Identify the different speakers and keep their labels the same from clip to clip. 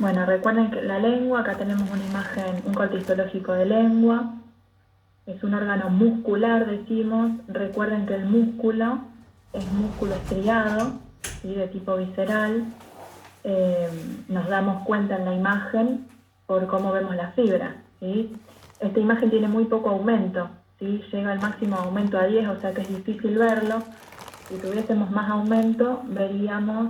Speaker 1: Bueno, recuerden que la lengua, acá tenemos una imagen, un corte histológico de lengua. Es un órgano muscular, decimos. Recuerden que el músculo es músculo estriado, ¿sí? De tipo visceral. Nos damos cuenta en la imagen por cómo vemos las fibras, ¿sí? Esta imagen tiene muy poco aumento, ¿sí? Llega al máximo aumento a 10, o sea que es difícil verlo. Si tuviésemos más aumento, veríamos...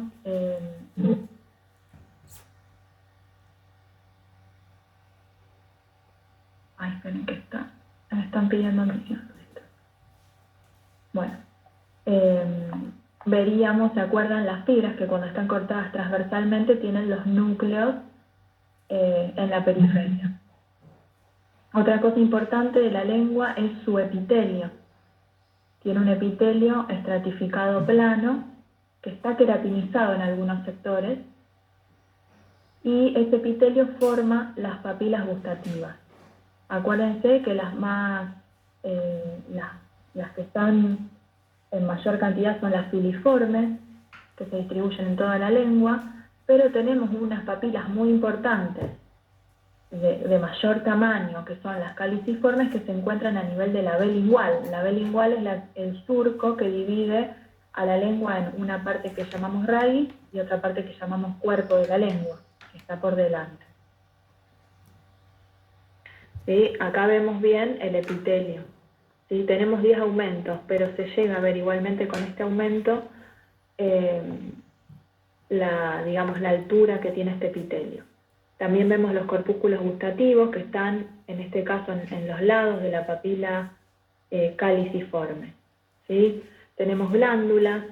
Speaker 1: Ay, esperen que me están pidiendo atención. Bueno, veríamos, ¿se acuerdan? Las fibras que cuando están cortadas transversalmente tienen los núcleos en la periferia. Otra cosa importante de la lengua es su epitelio. Tiene un epitelio estratificado plano que está queratinizado en algunos sectores y ese epitelio forma las papilas gustativas. Acuérdense que las que están en mayor cantidad son las filiformes, que se distribuyen en toda la lengua, pero tenemos unas papilas muy importantes de mayor tamaño, que son las caliciformes, que se encuentran a nivel de la B lingual. La B lingual es el surco que divide a la lengua en una parte que llamamos raíz y otra parte que llamamos cuerpo de la lengua, que está por delante. ¿Sí? Acá vemos bien el epitelio. ¿Sí? Tenemos 10 aumentos, pero se llega a ver igualmente con este aumento la altura que tiene este epitelio. También vemos los corpúsculos gustativos que están, en este caso, en los lados de la papila caliciforme. ¿Sí? Tenemos glándulas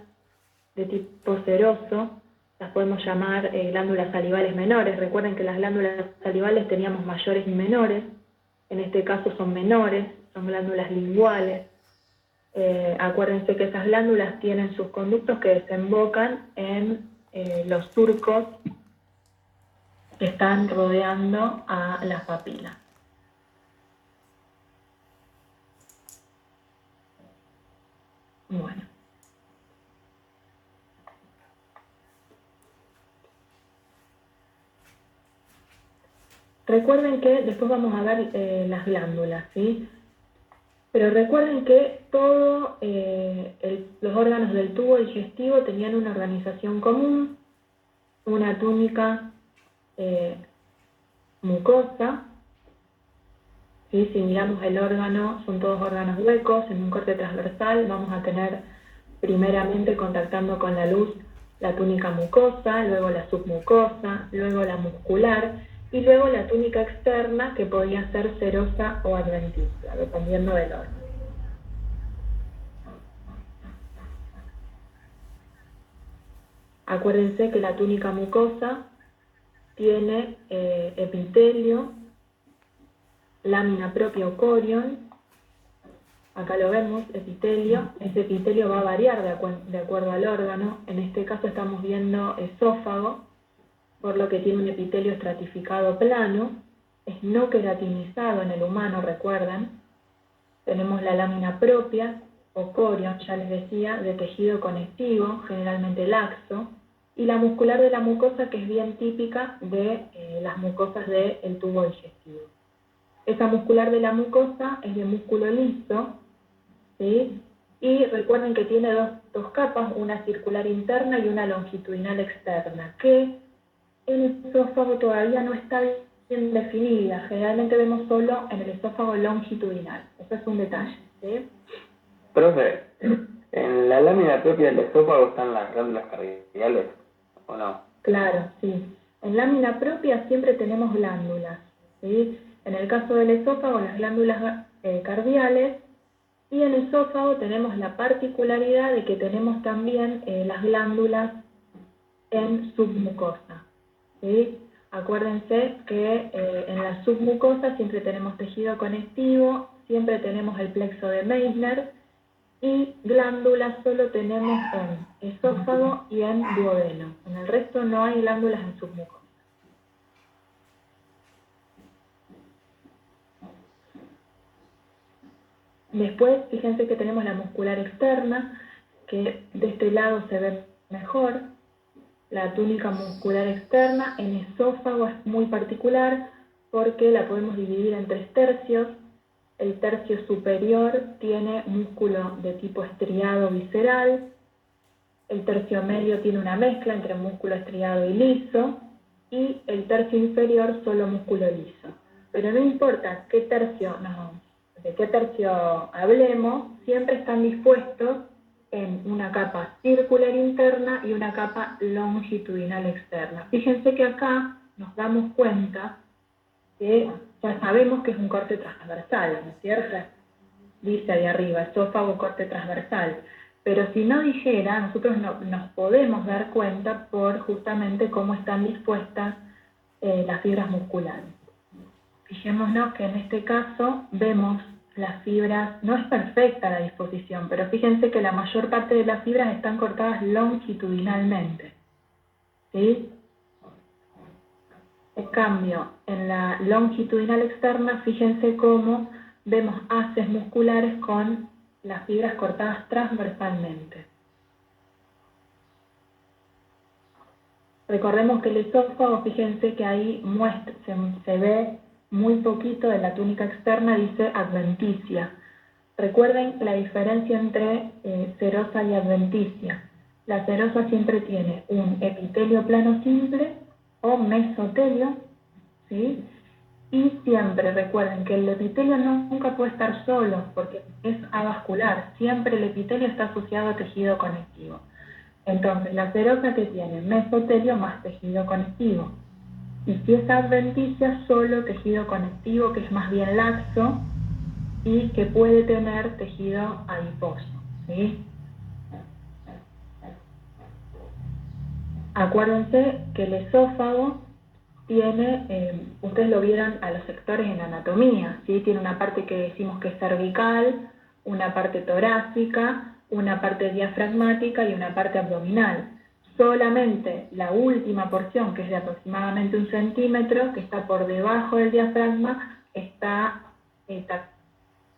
Speaker 1: de tipo seroso, las podemos llamar glándulas salivales menores. Recuerden que las glándulas salivales teníamos mayores y menores, en este caso son menores, son glándulas linguales. Acuérdense que esas glándulas tienen sus conductos que desembocan en los surcos que están rodeando a las papilas. Bueno. Recuerden que después vamos a ver las glándulas, ¿sí? Pero recuerden que todos los órganos del tubo digestivo tenían una organización común, una túnica mucosa, ¿sí? Si miramos el órgano, son todos órganos huecos, en un corte transversal vamos a tener primeramente contactando con la luz la túnica mucosa, luego la submucosa, luego la muscular y luego la túnica externa que podía ser serosa o adventicia, dependiendo del órgano. Acuérdense que la túnica mucosa tiene epitelio, lámina propia o corion. Acá lo vemos, epitelio. Ese epitelio va a variar de acuerdo al órgano. En este caso estamos viendo esófago, por lo que tiene un epitelio estratificado plano. Es no queratinizado en el humano, recuerdan. Tenemos la lámina propia o corion, ya les decía, de tejido conectivo, generalmente laxo. Y la muscular de la mucosa, que es bien típica de las mucosas del tubo digestivo. Esa muscular de la mucosa es de músculo liso, ¿sí? Y recuerden que tiene dos capas, una circular interna y una longitudinal externa, que en el esófago todavía no está bien definida. Generalmente vemos solo en el esófago longitudinal. Eso es un detalle, ¿sí?
Speaker 2: Profe, ¿en la lámina propia del esófago están las glándulas cardiales o no?
Speaker 1: Claro, sí. En lámina propia siempre tenemos glándulas, ¿sí? En el caso del esófago, las glándulas cardiales, y en el esófago tenemos la particularidad de que tenemos también las glándulas en submucosa, ¿sí? Acuérdense que en la submucosa siempre tenemos tejido conectivo, siempre tenemos el plexo de Meissner, y glándulas solo tenemos en esófago y en duodeno. En el resto no hay glándulas en submucosa. Después, fíjense que tenemos la muscular externa, que de este lado se ve mejor. La túnica muscular externa en esófago es muy particular porque la podemos dividir en 3 tercios. El tercio superior tiene músculo de tipo estriado visceral. El tercio medio tiene una mezcla entre músculo estriado y liso. Y el tercio inferior solo músculo liso. Pero no importa de qué tercio hablemos, siempre están dispuestos en una capa circular interna y una capa longitudinal externa. Fíjense que acá nos damos cuenta que ya sabemos que es un corte transversal, ¿no es cierto? Dice ahí arriba, esófago, corte transversal. Pero si no dijera, nosotros nos podemos dar cuenta por justamente cómo están dispuestas las fibras musculares. Fijémonos que en este caso vemos las fibras, no es perfecta la disposición, pero fíjense que la mayor parte de las fibras están cortadas longitudinalmente. ¿Sí? En cambio, en la longitudinal externa, fíjense cómo vemos haces musculares con las fibras cortadas transversalmente. Recordemos que el esófago, fíjense que ahí se ve muy poquito de la túnica externa, dice adventicia. Recuerden la diferencia entre serosa y adventicia. La serosa siempre tiene un epitelio plano simple o mesotelio, ¿sí? Y siempre recuerden que el epitelio nunca puede estar solo porque es avascular. Siempre el epitelio está asociado a tejido conectivo. Entonces, la serosa que tiene mesotelio más tejido conectivo. Y si es adventicia, solo tejido conectivo, que es más bien laxo y que puede tener tejido adiposo, ¿sí? Acuérdense que el esófago tiene, ustedes lo vieron a los sectores en anatomía, ¿sí? Tiene una parte que decimos que es cervical, una parte torácica, una parte diafragmática y una parte abdominal. Solamente la última porción, que es de aproximadamente 1 centímetro, que está por debajo del diafragma, está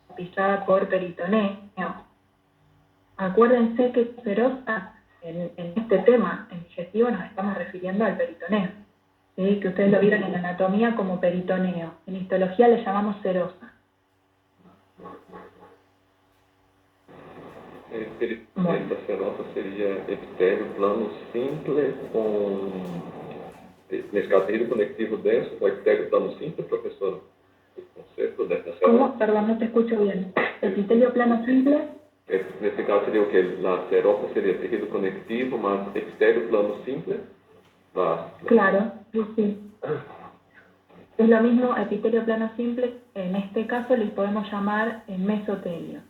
Speaker 1: tapizada por peritoneo. Acuérdense que serosa, en este tema en digestivo nos estamos refiriendo al peritoneo, ¿sí? Que ustedes lo vieron en anatomía como peritoneo. En histología le llamamos serosa.
Speaker 3: Essa serosa seria epitélio plano simples com, nesse caso, tecido conectivo denso com epitélio plano simple, professor? O conceito dessa serosa?
Speaker 1: ¿Cómo? Perdón, no te escucho bien. ¿Epitelio plano simple?
Speaker 3: Nesse caso seria o quê? La serosa seria tecido conectivo, mas epitélio plano simple?
Speaker 1: Claro, sí. Es lo mismo epitelio plano simple, en este caso les podemos llamar mesotelio.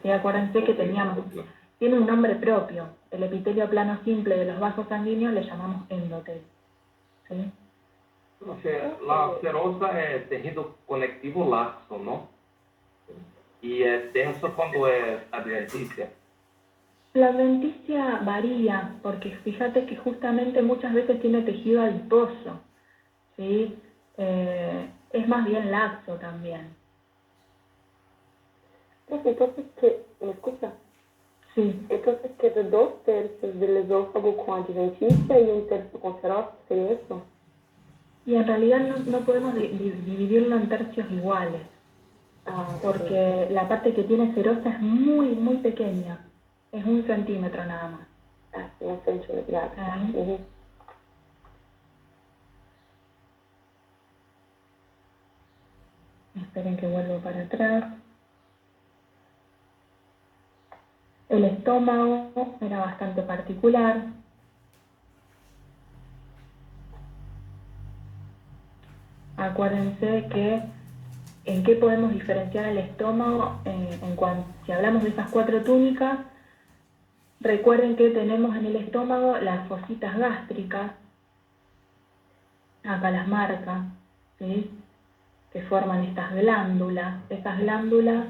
Speaker 1: Y acuérdense que tiene un nombre propio. El epitelio plano simple de los vasos sanguíneos le llamamos endotelio. ¿Sí?
Speaker 4: La serosa é tecido conectivo laxo, ¿no? Y es denso cuando es adventicia.
Speaker 1: La adventicia varía, porque fíjate que justamente muchas veces tiene tejido adiposo, ¿sí? Es más bien laxo también.
Speaker 5: Entonces, ¿me escucha?
Speaker 1: Sí.
Speaker 5: Entonces queda 2 tercios del esófago con adventicia y 1 tercio con serosa, ¿sería eso?
Speaker 1: Y en realidad no podemos dividirlo en tercios iguales, porque la parte que tiene serosa es muy, muy pequeña. Es 1 centímetro nada más.
Speaker 5: Ah, sí, 1 centímetro.
Speaker 1: Esperen que vuelvo para atrás. El estómago era bastante particular. Acuérdense que en qué podemos diferenciar el estómago si hablamos de esas 4 túnicas. Recuerden que tenemos en el estómago las fositas gástricas, acá las marcas, ¿sí? Que forman estas glándulas. Estas glándulas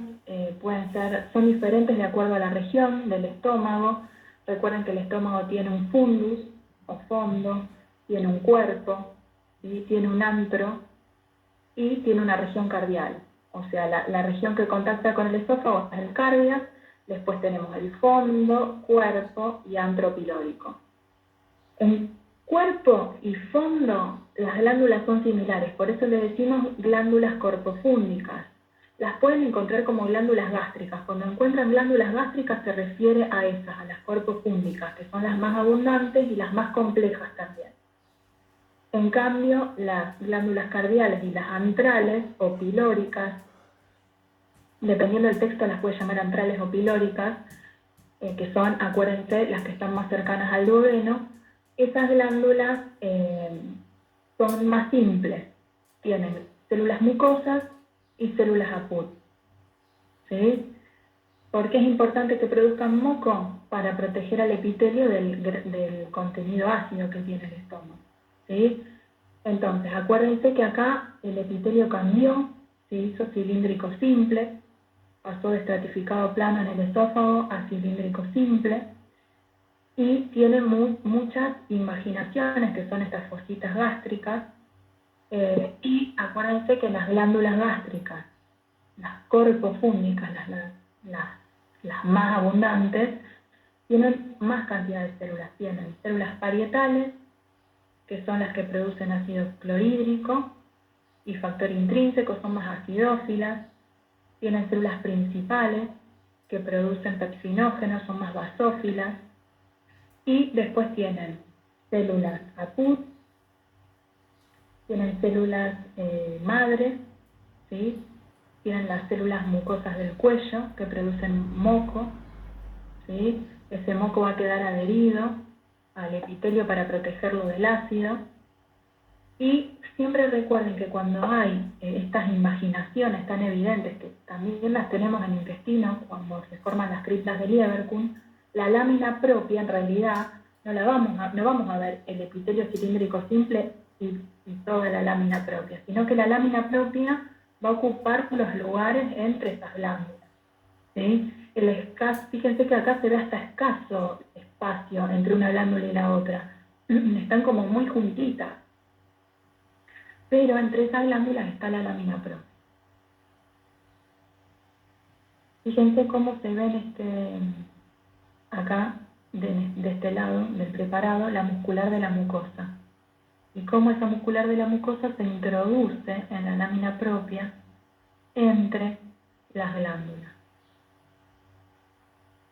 Speaker 1: son diferentes de acuerdo a la región del estómago. Recuerden que el estómago tiene un fundus o fondo, tiene un cuerpo, ¿sí? Tiene un antro y tiene una región cardial. O sea, la región que contacta con el esófago es el cardias, después tenemos el fondo, cuerpo y antro pilórico. En cuerpo y fondo, las glándulas son similares, por eso le decimos glándulas corpofúndicas. Las pueden encontrar como glándulas gástricas. Cuando encuentran glándulas gástricas se refiere a esas, a las corpofúndicas, que son las más abundantes y las más complejas también. En cambio, las glándulas cardiales y las antrales o pilóricas, dependiendo del texto las puede llamar antrales o pilóricas, que son, acuérdense, las que están más cercanas al duodeno. Esas glándulas son más simples, tienen células mucosas y células APUT. ¿Sí? ¿Por qué es importante que produzcan moco? Para proteger al epitelio del contenido ácido que tiene el estómago. ¿Sí? Entonces, acuérdense que acá el epitelio cambió, se hizo cilíndrico simple, pasó de estratificado plano en el esófago a cilíndrico simple, y tiene muchas invaginaciones, que son estas fositas gástricas, y acuérdense que las glándulas gástricas, las corpofúndicas, las más abundantes, tienen más cantidad de células. Tienen células parietales, que son las que producen ácido clorhídrico y factor intrínseco, son más acidófilas. Tienen células principales, que producen pepsinógenos, son más basófilas. Y después tienen células APUT, tienen células madres, ¿sí? Tienen las células mucosas del cuello, que producen moco, ¿sí? Ese moco va a quedar adherido al epitelio para protegerlo del ácido. Y siempre recuerden que cuando hay estas invaginaciones tan evidentes, que también las tenemos en el intestino, cuando se forman las criptas de Lieberkühn, la lámina propia, en realidad, no vamos a ver el epitelio cilíndrico simple y toda la lámina propia, sino que la lámina propia va a ocupar los lugares entre esas glándulas. ¿Sí? Fíjense que acá se ve hasta escaso espacio entre una glándula y la otra. Están como muy juntitas. Pero entre esas glándulas está la lámina propia. Fíjense cómo se ve acá, de este lado del preparado, la muscular de la mucosa. Y cómo esa muscular de la mucosa se introduce en la lámina propia entre las glándulas.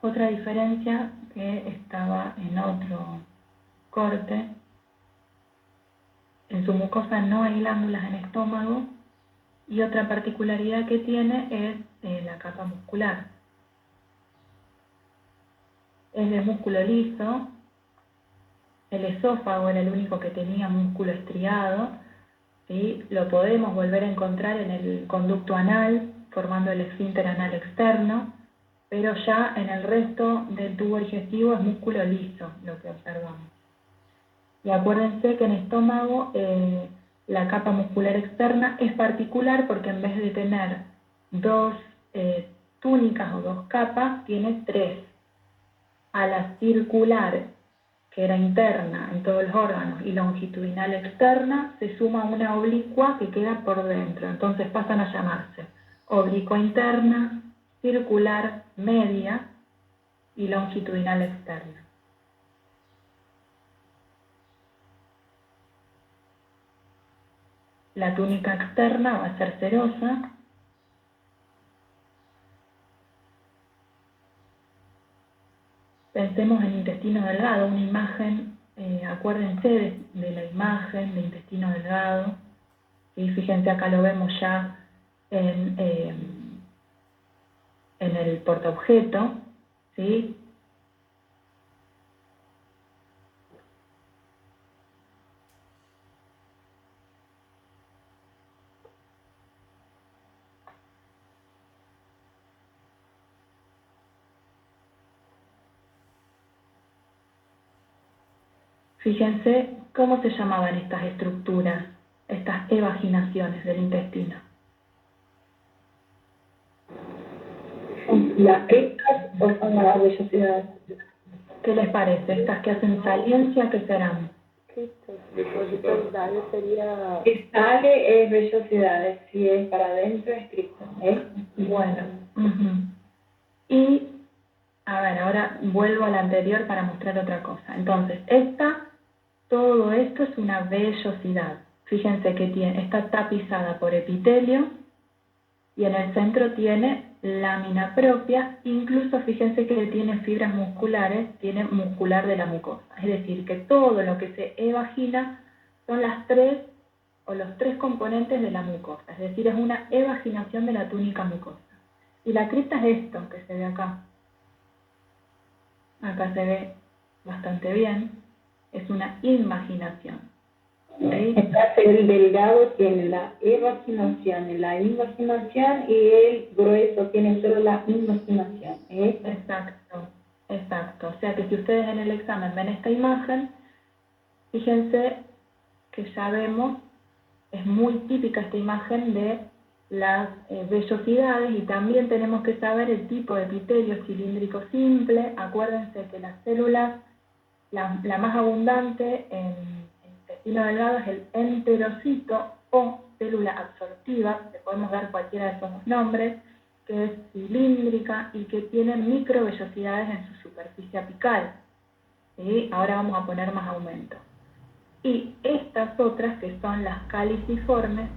Speaker 1: Otra diferencia que estaba en otro corte, en su mucosa no hay glándulas en estómago, y otra particularidad que tiene es la capa muscular. Es de músculo liso, el esófago era el único que tenía músculo estriado, ¿sí? Lo podemos volver a encontrar en el conducto anal, formando el esfínter anal externo, pero ya en el resto del tubo digestivo es músculo liso lo que observamos. Y acuérdense que en estómago la capa muscular externa es particular porque en vez de tener dos túnicas o dos capas, tiene tres. A la circular, que era interna en todos los órganos, y longitudinal externa, se suma una oblicua que queda por dentro. Entonces pasan a llamarse oblicua interna, circular media y longitudinal externa. La túnica externa va a ser serosa. Pensemos en intestino delgado, una imagen, acuérdense de la imagen de intestino delgado. Y fíjense, acá lo vemos ya en el portaobjeto, ¿sí? Fíjense cómo se llamaban estas estructuras, estas evaginaciones del intestino.
Speaker 5: Las criptas o son las vellosidades.
Speaker 1: ¿Qué les parece? Estas que hacen saliencia, ¿qué serán?
Speaker 5: Criptas. Vellosidades sería...
Speaker 6: Si sale es vellosidades, si es para adentro es criptas,
Speaker 1: Bueno. Y, a ver, ahora vuelvo a la anterior para mostrar otra cosa. Entonces, esta todo esto es una vellosidad. Fíjense que está tapizada por epitelio y en el centro tiene lámina propia, incluso fíjense que tiene fibras musculares, tiene muscular de la mucosa. Es decir, que todo lo que se evagina son las tres o los tres componentes de la mucosa, es decir, es una evaginación de la túnica mucosa. Y la crista es esto que se ve acá. Acá se ve bastante bien, es una invaginación. ¿Sí?
Speaker 6: Entonces el delgado tiene la evaginación y la invaginación y el grueso tiene solo la invaginación.
Speaker 1: Exacto, exacto. O sea que si ustedes en el examen ven esta imagen, fíjense que ya vemos, es muy típica esta imagen de las vellosidades y también tenemos que saber el tipo de epitelio cilíndrico simple. Acuérdense que las células, la más abundante en el intestino delgado es el enterocito o célula absortiva, le podemos dar cualquiera de esos dos nombres, que es cilíndrica y que tiene microvellosidades en su superficie apical. ¿Sí? Ahora vamos a poner más aumento. Y estas otras que son las caliciformes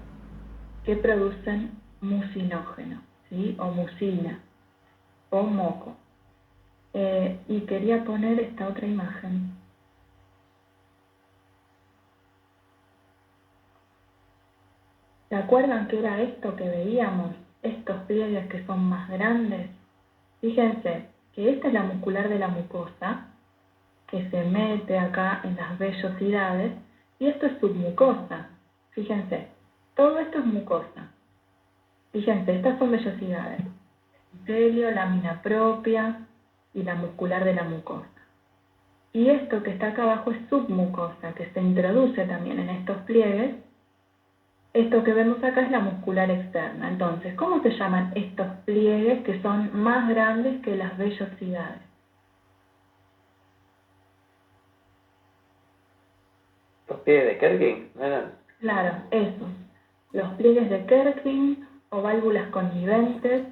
Speaker 1: que producen mucinógeno, ¿sí? O mucina, o moco. Y quería poner esta otra imagen. ¿Se acuerdan qué era esto que veíamos? Estos pliegues que son más grandes. Fíjense que esta es la muscular de la mucosa, que se mete acá en las vellosidades, y esto es submucosa. Fíjense, todo esto es mucosa. Fíjense, estas son vellosidades. Epitelio, lámina propia y la muscular de la mucosa. Y esto que está acá abajo es submucosa, que se introduce también en estos pliegues. Esto que vemos acá es la muscular externa. Entonces, ¿cómo se llaman estos pliegues que son más grandes que las vellosidades?
Speaker 2: Los pies de Kerkin, ¿no eran?
Speaker 1: Claro, esos. Los pliegues de Kerkin o válvulas conniventes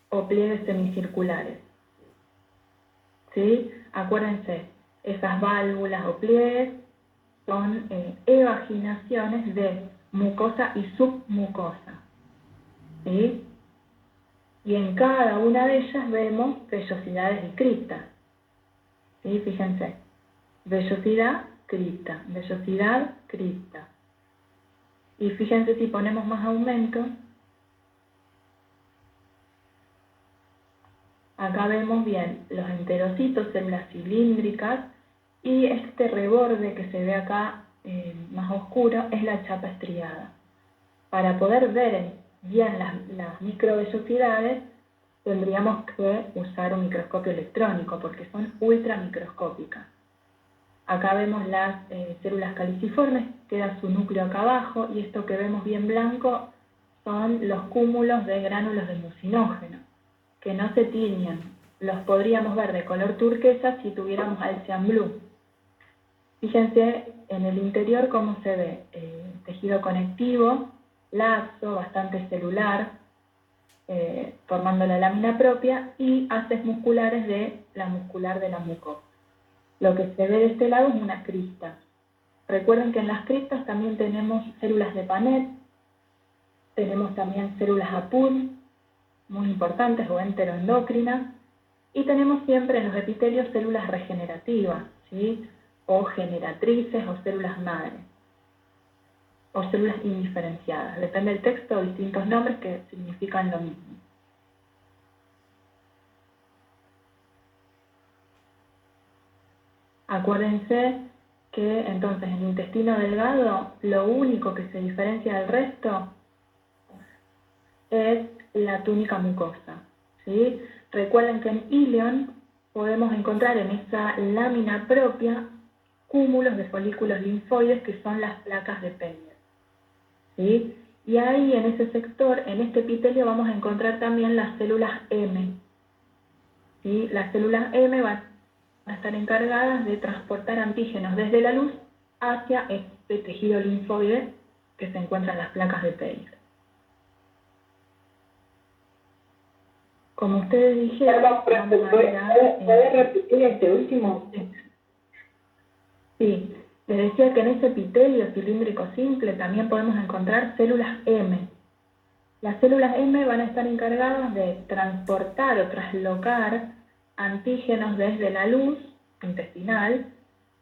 Speaker 1: o pliegues semicirculares. ¿Sí? Acuérdense, esas válvulas o pliegues son evaginaciones de mucosa y submucosa. ¿Sí? Y en cada una de ellas vemos vellosidades y cristas. ¿Sí? Fíjense, vellosidad, crista, vellosidad, crista. Y fíjense si ponemos más aumento, acá vemos bien los enterocitos, células cilíndricas, y este reborde que se ve acá más oscuro es la chapa estriada. Para poder ver bien las microvellosidades tendríamos que usar un microscopio electrónico porque son ultramicroscópicas. Acá vemos las células caliciformes, queda su núcleo acá abajo, y esto que vemos bien blanco son los cúmulos de gránulos de mucinógeno, que no se tiñen. Los podríamos ver de color turquesa si tuviéramos Alcian Blue. Fíjense en el interior cómo se ve tejido conectivo, laxo, bastante celular, formando la lámina propia, y haces musculares de la muscular de la mucosa. Lo que se ve de este lado es una crista. Recuerden que en las cristas también tenemos células de Panet, tenemos también células APUD, muy importantes, o enteroendocrinas, y tenemos siempre en los epitelios células regenerativas, ¿sí? O generatrices o células madre, o células indiferenciadas. Depende del texto, distintos nombres que significan lo mismo. Acuérdense que entonces en el intestino delgado lo único que se diferencia del resto es la túnica mucosa, ¿sí? Recuerden que en ilion podemos encontrar en esa lámina propia cúmulos de folículos linfoides que son las placas de Peyerl, ¿sí? Y ahí en ese sector, en este epitelio, vamos a encontrar también las células M, ¿sí? Las células M van a estar encargadas de transportar antígenos desde la luz hacia este tejido linfoide que se encuentra en las placas de Peyerl. Como ustedes dijeron,
Speaker 6: Perdón, ¿puede repetir este último?
Speaker 1: Sí. Les decía que en ese epitelio cilíndrico simple también podemos encontrar células M. Las células M van a estar encargadas de transportar o traslocar antígenos desde la luz intestinal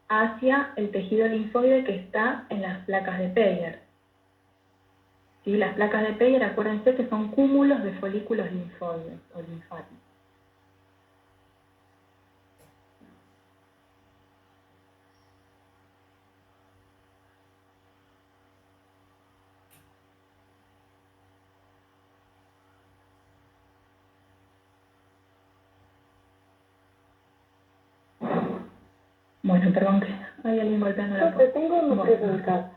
Speaker 1: hacia el tejido linfoide que está en las placas de Peyer. ¿Sí? Las placas de Peyer, acuérdense que son cúmulos de folículos linfoides o linfáticos. Bueno, perdón que hay alguien golpeando la puerta.
Speaker 5: Eu tenho uma pergunta.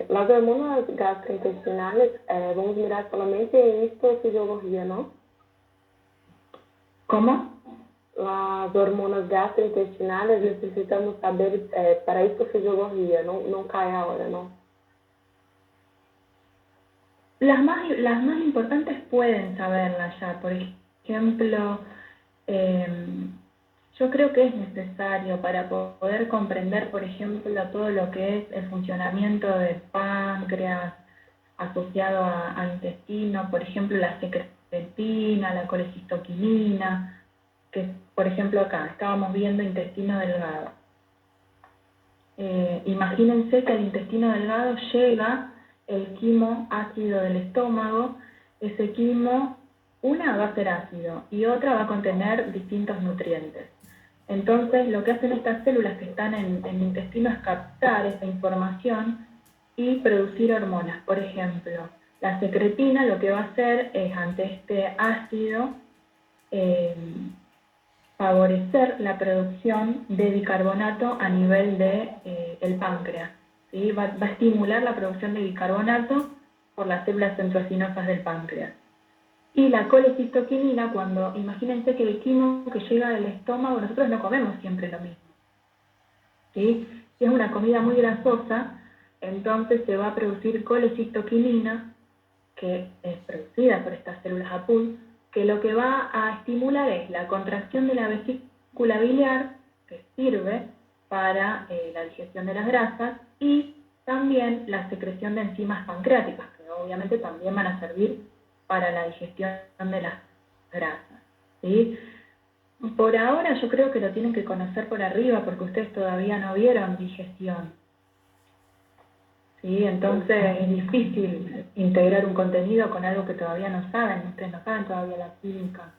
Speaker 5: Las hormonas gastrointestinales, vamos mirar solamente en histofisiología, ¿no?
Speaker 1: ¿Cómo?
Speaker 5: Las hormonas gastrointestinales necesitamos saber para histofisiología, não cae ahora, ¿no?
Speaker 1: Las más importantes pueden saberlas ya. Por ejemplo, yo creo que es necesario para poder comprender, por ejemplo, todo lo que es el funcionamiento del páncreas asociado al intestino, por ejemplo, la secretina, la colecistoquinina, que por ejemplo acá estábamos viendo intestino delgado. Imagínense que al intestino delgado llega el quimo ácido del estómago. Ese quimo, una va a ser ácido y otra va a contener distintos nutrientes. Entonces, lo que hacen estas células que están en el intestino es captar esa información y producir hormonas. Por ejemplo, la secretina lo que va a hacer es, ante este ácido, favorecer la producción de bicarbonato a nivel del páncreas. ¿Sí? Va a estimular la producción de bicarbonato por las células centrocinosas del páncreas. Y la colecistoquinina, imagínense que el quimo que llega del estómago, nosotros no comemos siempre lo mismo. ¿Sí? Si es una comida muy grasosa, entonces se va a producir colecistoquinina, que es producida por estas células APUL, que lo que va a estimular es la contracción de la vesícula biliar, que sirve para la digestión de las grasas, y también la secreción de enzimas pancreáticas, que obviamente también van a servir para la digestión de las grasas. ¿Sí? Por ahora yo creo que lo tienen que conocer por arriba, porque ustedes todavía no vieron digestión. ¿Sí? Entonces es difícil integrar un contenido con algo que todavía no saben. Ustedes no saben todavía la química.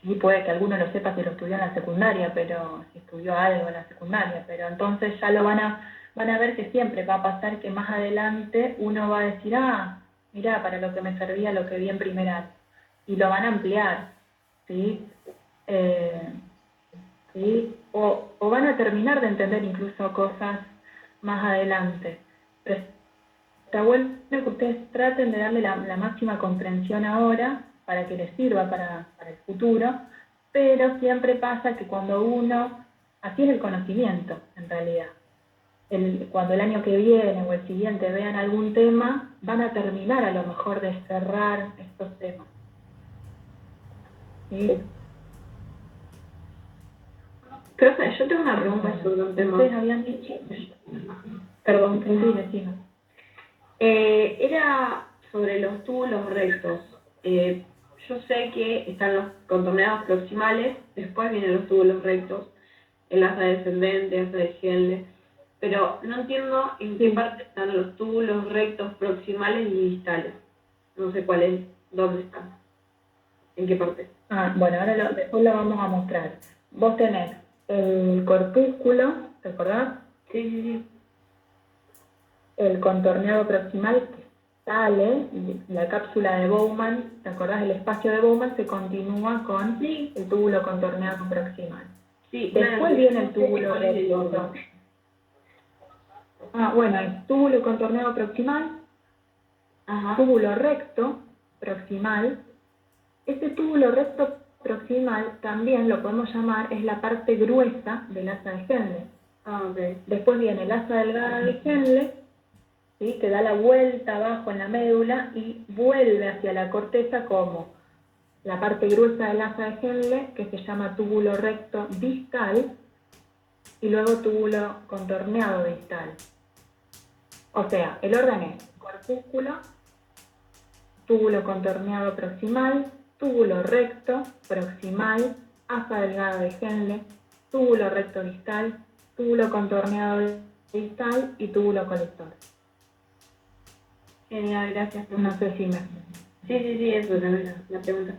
Speaker 1: Sí, puede que alguno lo sepa si lo estudió en la secundaria, pero si estudió algo en la secundaria, pero entonces ya lo van a ver que siempre va a pasar que más adelante uno va a decir, mirá, para lo que me servía lo que vi en primer año. Y lo van a ampliar, ¿sí? ¿Sí? O van a terminar de entender incluso cosas más adelante. Pero está bueno que ustedes traten de darle la máxima comprensión ahora para que les sirva para el futuro, pero siempre pasa que cuando así es el conocimiento en realidad. Cuando el año que viene o el siguiente vean algún tema, van a terminar a lo mejor de cerrar estos temas. ¿Sí?
Speaker 7: Profe, yo tengo una pregunta sobre un tema.
Speaker 1: ¿Ustedes habían dicho?
Speaker 7: Perdón,
Speaker 1: Sí, decimos.
Speaker 7: Era sobre los túbulos rectos. Yo sé que están los contorneados proximales, después vienen los túbulos rectos, el asa descendente, asa de Henle, pero no entiendo en qué parte están los túbulos rectos proximales y distales. No sé dónde están, en qué parte.
Speaker 1: Bueno, ahora después lo vamos a mostrar. Vos tenés el corpúsculo, ¿te acordás?
Speaker 7: Sí.
Speaker 1: El contorneado proximal que sale, la cápsula de Bowman, ¿te acordás? El espacio de Bowman se continúa con el túbulo contorneado proximal.
Speaker 7: Sí.
Speaker 1: Después viene el túbulo recto. Bueno, el túbulo contorneado proximal, túbulo recto proximal. Este túbulo recto proximal también lo podemos llamar, es la parte gruesa del asa de Henle.
Speaker 7: Okay.
Speaker 1: Después viene el asa delgada de Henle, ¿sí? Que da la vuelta abajo en la médula y vuelve hacia la corteza como la parte gruesa del asa de Henle, que se llama túbulo recto distal, y luego túbulo contorneado distal. O sea, el orden es corpúsculo, túbulo contorneado proximal, túbulo recto proximal, asa delgada de Henle, túbulo recto distal, túbulo contorneado distal y túbulo colector.
Speaker 7: Genial, gracias.
Speaker 1: No sé si me...
Speaker 7: Sí, eso era la pregunta.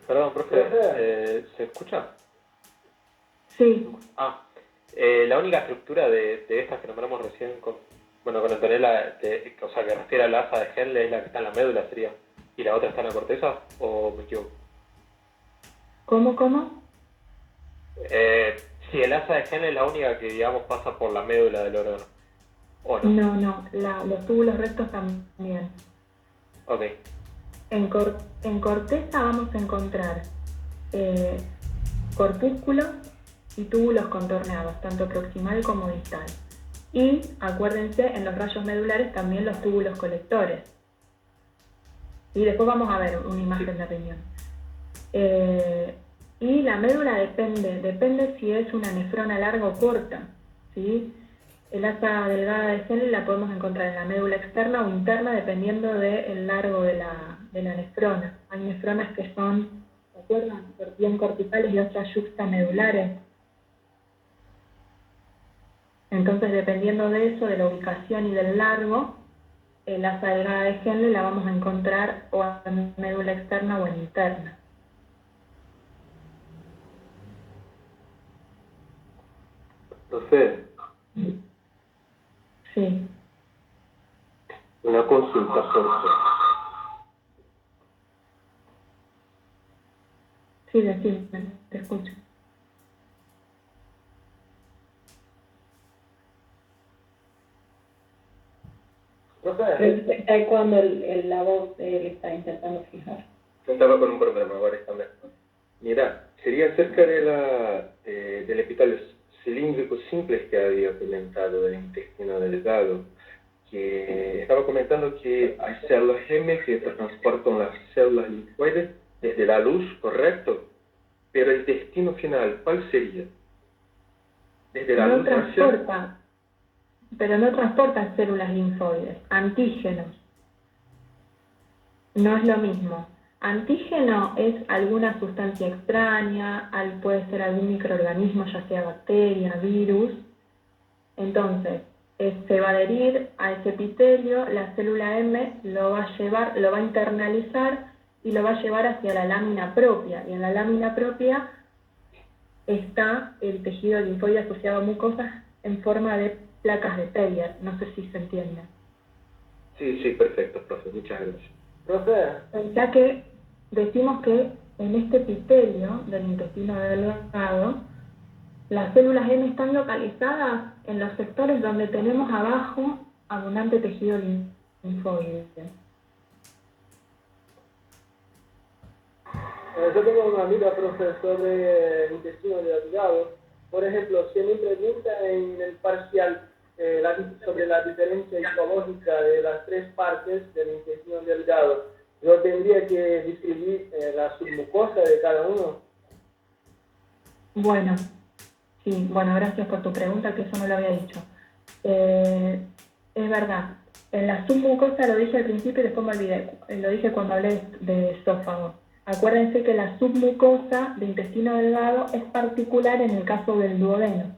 Speaker 8: Perdón, profe, ¿se escucha?
Speaker 1: Sí,
Speaker 8: La única estructura de estas que nombramos recién con Antonella, o sea, que refiere al asa de Henle, es la que está en la médula, sería, y la otra está en la corteza, ¿o me equivoco?
Speaker 1: ¿Cómo?
Speaker 8: Sí, el asa de Henle es la única que, digamos, pasa por la médula del órgano, ¿o no?
Speaker 1: No, los túbulos rectos también.
Speaker 8: Ok.
Speaker 1: En corteza vamos a encontrar corpúsculos y túbulos contorneados, tanto proximal como distal. Y acuérdense, en los rayos medulares también los túbulos colectores. Y después vamos a ver una imagen de riñón. Y la médula depende si es una nefrona larga o corta, ¿sí? El asa delgada de Henle la podemos encontrar en la médula externa o interna dependiendo del largo de la nefrona. Hay nefronas que son, ¿se acuerdan? Bien corticales y otras yuxtamedulares. Entonces, dependiendo de eso, de la ubicación y del largo, el asa delgada de Henle la vamos a encontrar o en médula externa o en interna.
Speaker 8: Profe,
Speaker 1: Sí.
Speaker 8: una consulta, profe.
Speaker 1: Sí, decime, te escucho.
Speaker 6: Es cuando la voz le está intentando fijar.
Speaker 8: Estaba con un problema, ahora está mejor. Mira, sería acerca del epitelio cilíndrico simple que había comentado del intestino delgado, que estaba comentando que hay células M que transportan las células linfoides desde la luz, correcto, pero el destino final, ¿cuál sería? Desde la luz hacia...
Speaker 1: Pero no transporta células linfoides, antígenos. No es lo mismo. Antígeno es alguna sustancia extraña, puede ser algún microorganismo, ya sea bacteria, virus. Entonces, se va a adherir a ese epitelio, la célula M lo va a internalizar y lo va a llevar hacia la lámina propia. Y en la lámina propia está el tejido linfoide asociado a mucosas en forma de placas de Peyer. No sé si se entiende.
Speaker 8: Sí, perfecto, profe, muchas gracias.
Speaker 2: Profe,
Speaker 1: Ya que decimos que en este epitelio del intestino delgado, las células M están localizadas en los sectores donde tenemos abajo abundante tejido linfoide.
Speaker 2: yo tengo una duda, profe, sobre el intestino delgado. Por ejemplo, si me pregunta en el parcial sobre la diferencia histológica de las tres partes del intestino delgado, yo tendría que describir la submucosa de cada uno.
Speaker 1: Bueno, gracias por tu pregunta, que eso no lo había dicho. Es verdad, en la submucosa lo dije al principio y después me olvidé, lo dije cuando hablé de esófago. Acuérdense que la submucosa de intestino delgado es particular en el caso del duodeno.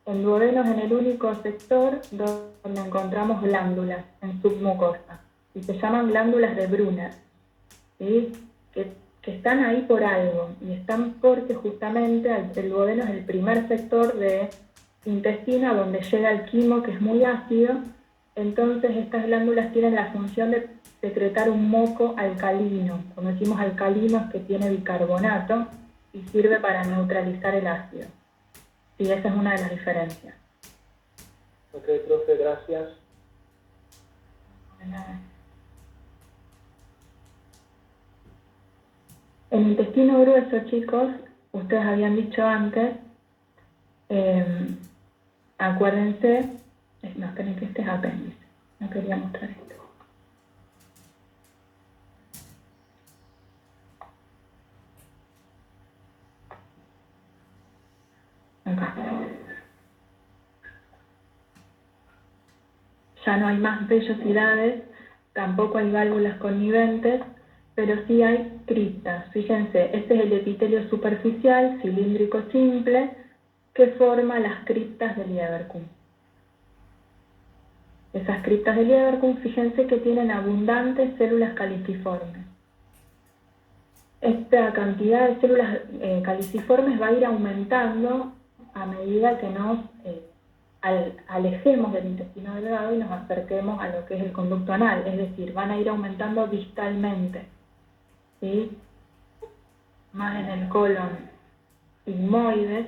Speaker 1: El duodeno es en el único sector donde encontramos glándulas en submucosa y se llaman glándulas de Brunner, ¿sí? que están ahí por algo y están porque justamente el duodeno es el primer sector de intestino donde llega el quimo, que es muy ácido. Entonces estas glándulas tienen la función de secretar un moco alcalino. Cuando decimos alcalino es que tiene bicarbonato y sirve para neutralizar el ácido. Sí, esa es una de las diferencias.
Speaker 2: Ok, profe, gracias.
Speaker 1: De nada. El intestino grueso, chicos, ustedes habían dicho antes, acuérdense, no, esperen que este es apéndice, no quería mostrar esto. Acá. ya no hay más vellosidades, tampoco hay válvulas conniventes, pero sí hay criptas. Fíjense, este es el epitelio superficial, cilíndrico simple, que forma las criptas del Lieberkühn. Esas criptas del Lieberkühn, fíjense que tienen abundantes células caliciformes. Esta cantidad de células caliciformes va a ir aumentando a medida que nos alejemos del intestino delgado y nos acerquemos a lo que es el conducto anal, es decir, van a ir aumentando distalmente, ¿sí? Más en el colon sigmoides,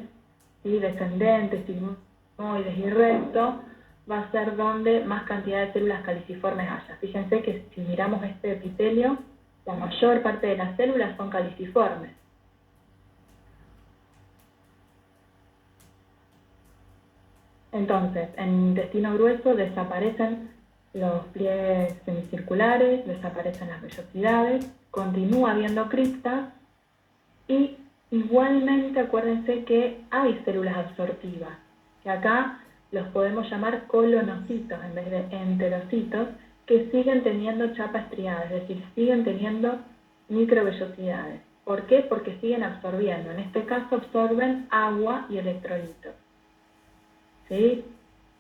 Speaker 1: ¿sí? Descendentes, sigmoides y recto, va a ser donde más cantidad de células caliciformes haya. Fíjense que si miramos este epitelio, la mayor parte de las células son caliciformes. Entonces, en el intestino grueso desaparecen los pliegues semicirculares, desaparecen las vellosidades, continúa habiendo criptas y igualmente acuérdense que hay células absortivas, que acá los podemos llamar colonocitos en vez de enterocitos, que siguen teniendo chapa estriada, es decir, siguen teniendo microvellosidades. ¿Por qué? Porque siguen absorbiendo. En este caso absorben agua y electrolitos. ¿Sí?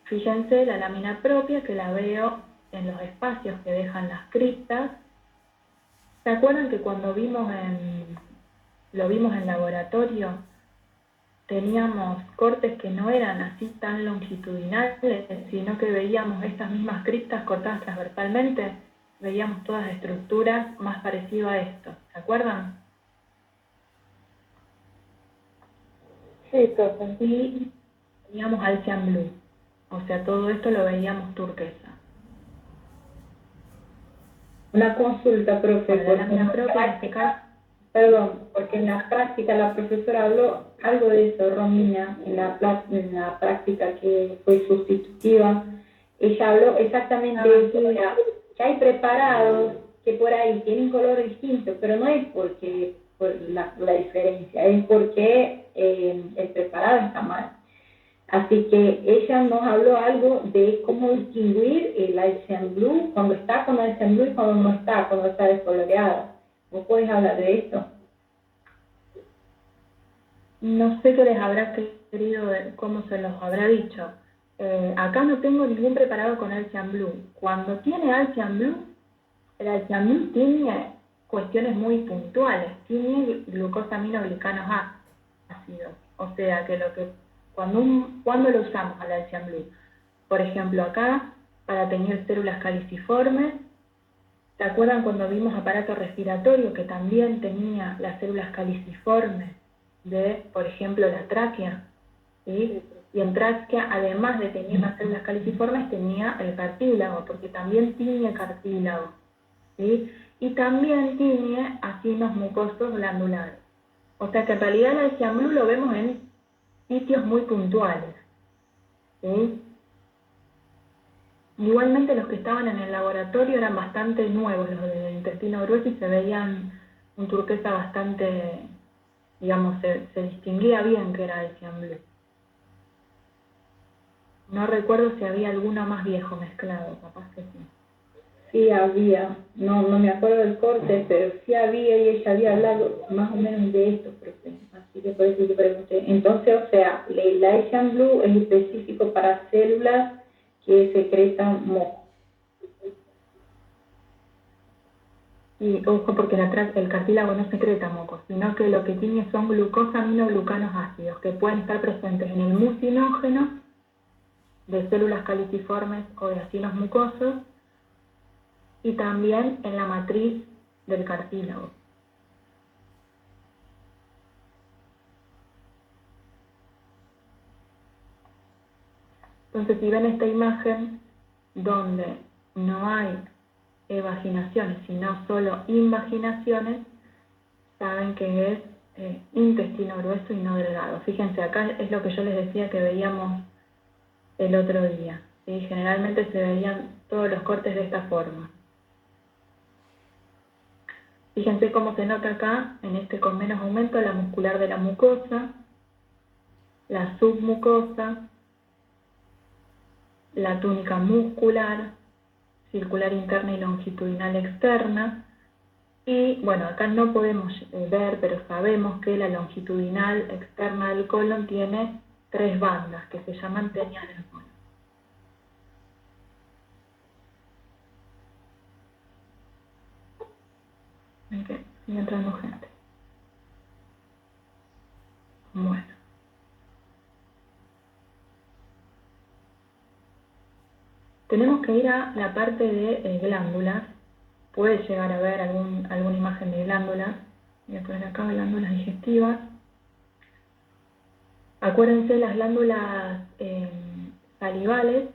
Speaker 1: Fíjense la lámina propia que la veo en los espacios que dejan las criptas. ¿Se acuerdan que cuando lo vimos en laboratorio, teníamos cortes que no eran así tan longitudinales, sino que veíamos estas mismas criptas cortadas transversalmente? Veíamos todas las estructuras más parecidas a esto. ¿Se acuerdan?
Speaker 5: Sí, profe.
Speaker 1: Y teníamos Alcian Blue. O sea, todo esto lo veíamos turquesa.
Speaker 6: Una consulta, profe.
Speaker 1: Para la lámina propia, en este caso,
Speaker 6: Perdón, porque en la práctica la profesora habló algo de eso, Romina, en la práctica que fue sustitutiva. Ella habló exactamente de eso, que hay preparados que por ahí tienen color distinto, pero no es porque por la diferencia, es porque el preparado está mal. Así que ella nos habló algo de cómo distinguir el Alcian Blue cuando está con Alcian Blue y cuando no está, cuando está descoloreado. ¿Vos podés hablar de esto?
Speaker 1: no sé qué les habrá querido, cómo se los habrá dicho. Acá no tengo ningún preparado con Alcian Blue. Cuando tiene Alcian Blue, el Alcian Blue tiene cuestiones muy puntuales, tiene glucosaminoglicanos ácidos. O sea que cuando lo usamos al Alcian Blue, por ejemplo acá, para tener células caliciformes, ¿se acuerdan cuando vimos aparato respiratorio que también tenía las células caliciformes de, por ejemplo, la tráquea? ¿Sí? Y en tráquea, además de tener las células caliciformes, tenía el cartílago, porque también tiñe cartílago. ¿Sí? Y también tiñe acinos mucosos glandulares. O sea que en realidad el Alcian Blue lo vemos en sitios muy puntuales. ¿Sí? Igualmente los que estaban en el laboratorio eran bastante nuevos, los del intestino grueso, y se veían un turquesa bastante, digamos, se distinguía bien que era Alcian Blue. No recuerdo si había alguno más viejo mezclado, capaz que sí.
Speaker 6: Sí, había, no me acuerdo del corte, pero sí había, y ella había hablado más o menos de esto, profe. Así que por eso yo pregunté. Entonces, o sea, el Alcian Blue es específico para células que secretan moco.
Speaker 1: Y ojo, porque el cartílago no secreta mocos, sino que lo que tiene son glucosaminoglucanos ácidos, que pueden estar presentes en el mucinógeno de células caliciformes o de acinos mucosos, y también en la matriz del cartílago. Entonces, si ven esta imagen donde no hay evaginaciones, sino solo invaginaciones, saben que es intestino grueso y no delgado. Fíjense, acá es lo que yo les decía que veíamos el otro día. ¿Sí? Generalmente se veían todos los cortes de esta forma. Fíjense cómo se nota acá, en este con menos aumento, la muscular de la mucosa, la submucosa, la túnica muscular, circular interna y longitudinal externa. Y bueno, acá no podemos ver, pero sabemos que la longitudinal externa del colon tiene 3 bandas que se llaman teñas del colon. Ok, sigue entrando gente. Bueno. Tenemos que ir a la parte de glándulas. Puede llegar a ver alguna imagen de glándulas. Voy a poner acá glándulas digestivas. Acuérdense, las glándulas salivales,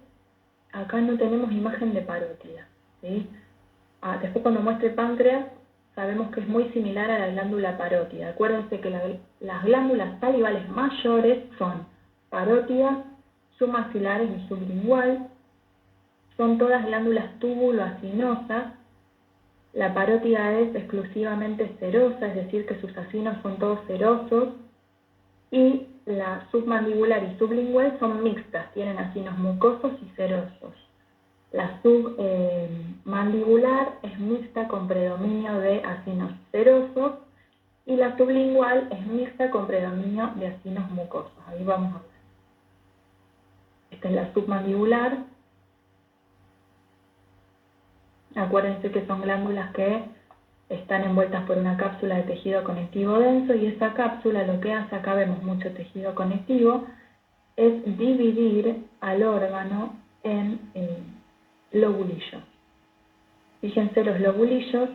Speaker 1: acá no tenemos imagen de parótida, ¿sí? Después cuando muestre páncreas, sabemos que es muy similar a la glándula parótida. Acuérdense que las glándulas salivales mayores son parótida, submaxilares y sublingual. Son todas glándulas túbulo-acinosas. La parótida es exclusivamente serosa, es decir, que sus acinos son todos serosos. Y la submandibular y sublingual son mixtas, tienen acinos mucosos y serosos. La submandibular es mixta con predominio de acinos serosos y la sublingual es mixta con predominio de acinos mucosos. Ahí vamos a ver. Esta es la submandibular. Acuérdense que son glándulas que están envueltas por una cápsula de tejido conectivo denso y esa cápsula lo que hace, acá vemos mucho tejido conectivo, es dividir al órgano en lobulillos. Fíjense los lobulillos,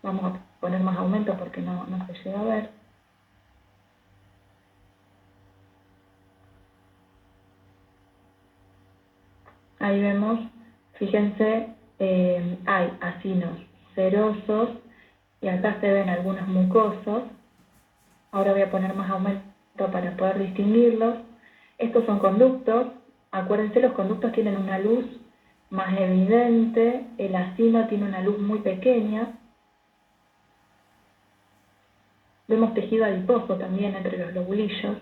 Speaker 1: vamos a poner más aumento porque no se llega a ver. Ahí vemos, fíjense, hay acinos serosos y acá se ven algunos mucosos. Ahora voy a poner más aumento para poder distinguirlos. Estos son conductos. Acuérdense, los conductos tienen una luz más evidente, el acino tiene una luz muy pequeña. Vemos tejido adiposo también entre los lobulillos.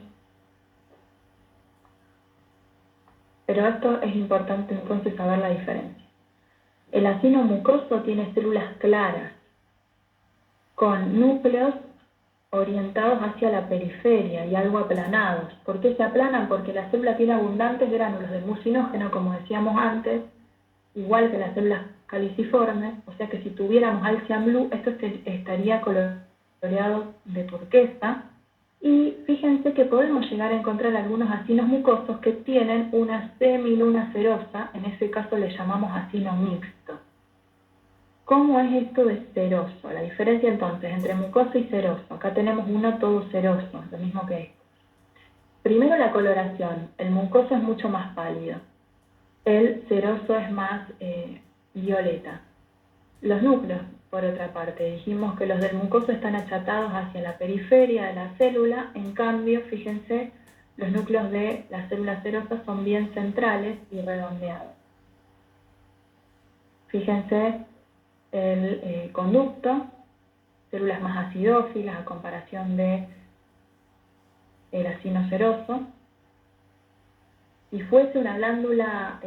Speaker 1: Pero esto es importante entonces saber la diferencia. El acino mucoso tiene células claras, con núcleos orientados hacia la periferia y algo aplanados. ¿Por qué se aplanan? Porque la célula tiene abundantes gránulos de mucinógeno, como decíamos antes, igual que las células caliciformes, o sea que si tuviéramos Alcian Blue, esto estaría coloreado de turquesa. Y fíjense que podemos llegar a encontrar algunos acinos mucosos que tienen una semiluna serosa, en ese caso le llamamos acino mixto. ¿Cómo es esto de seroso? La diferencia entonces entre mucoso y seroso. Acá tenemos uno todo seroso, lo mismo que esto. Primero la coloración. El mucoso es mucho más pálido. El seroso es más violeta. Los núcleos, por otra parte, dijimos que los del mucoso están achatados hacia la periferia de la célula. En cambio, fíjense, los núcleos de las células serosas son bien centrales y redondeados. Fíjense el conducto, células más acidófilas a comparación de el acino seroso. Si fuese una glándula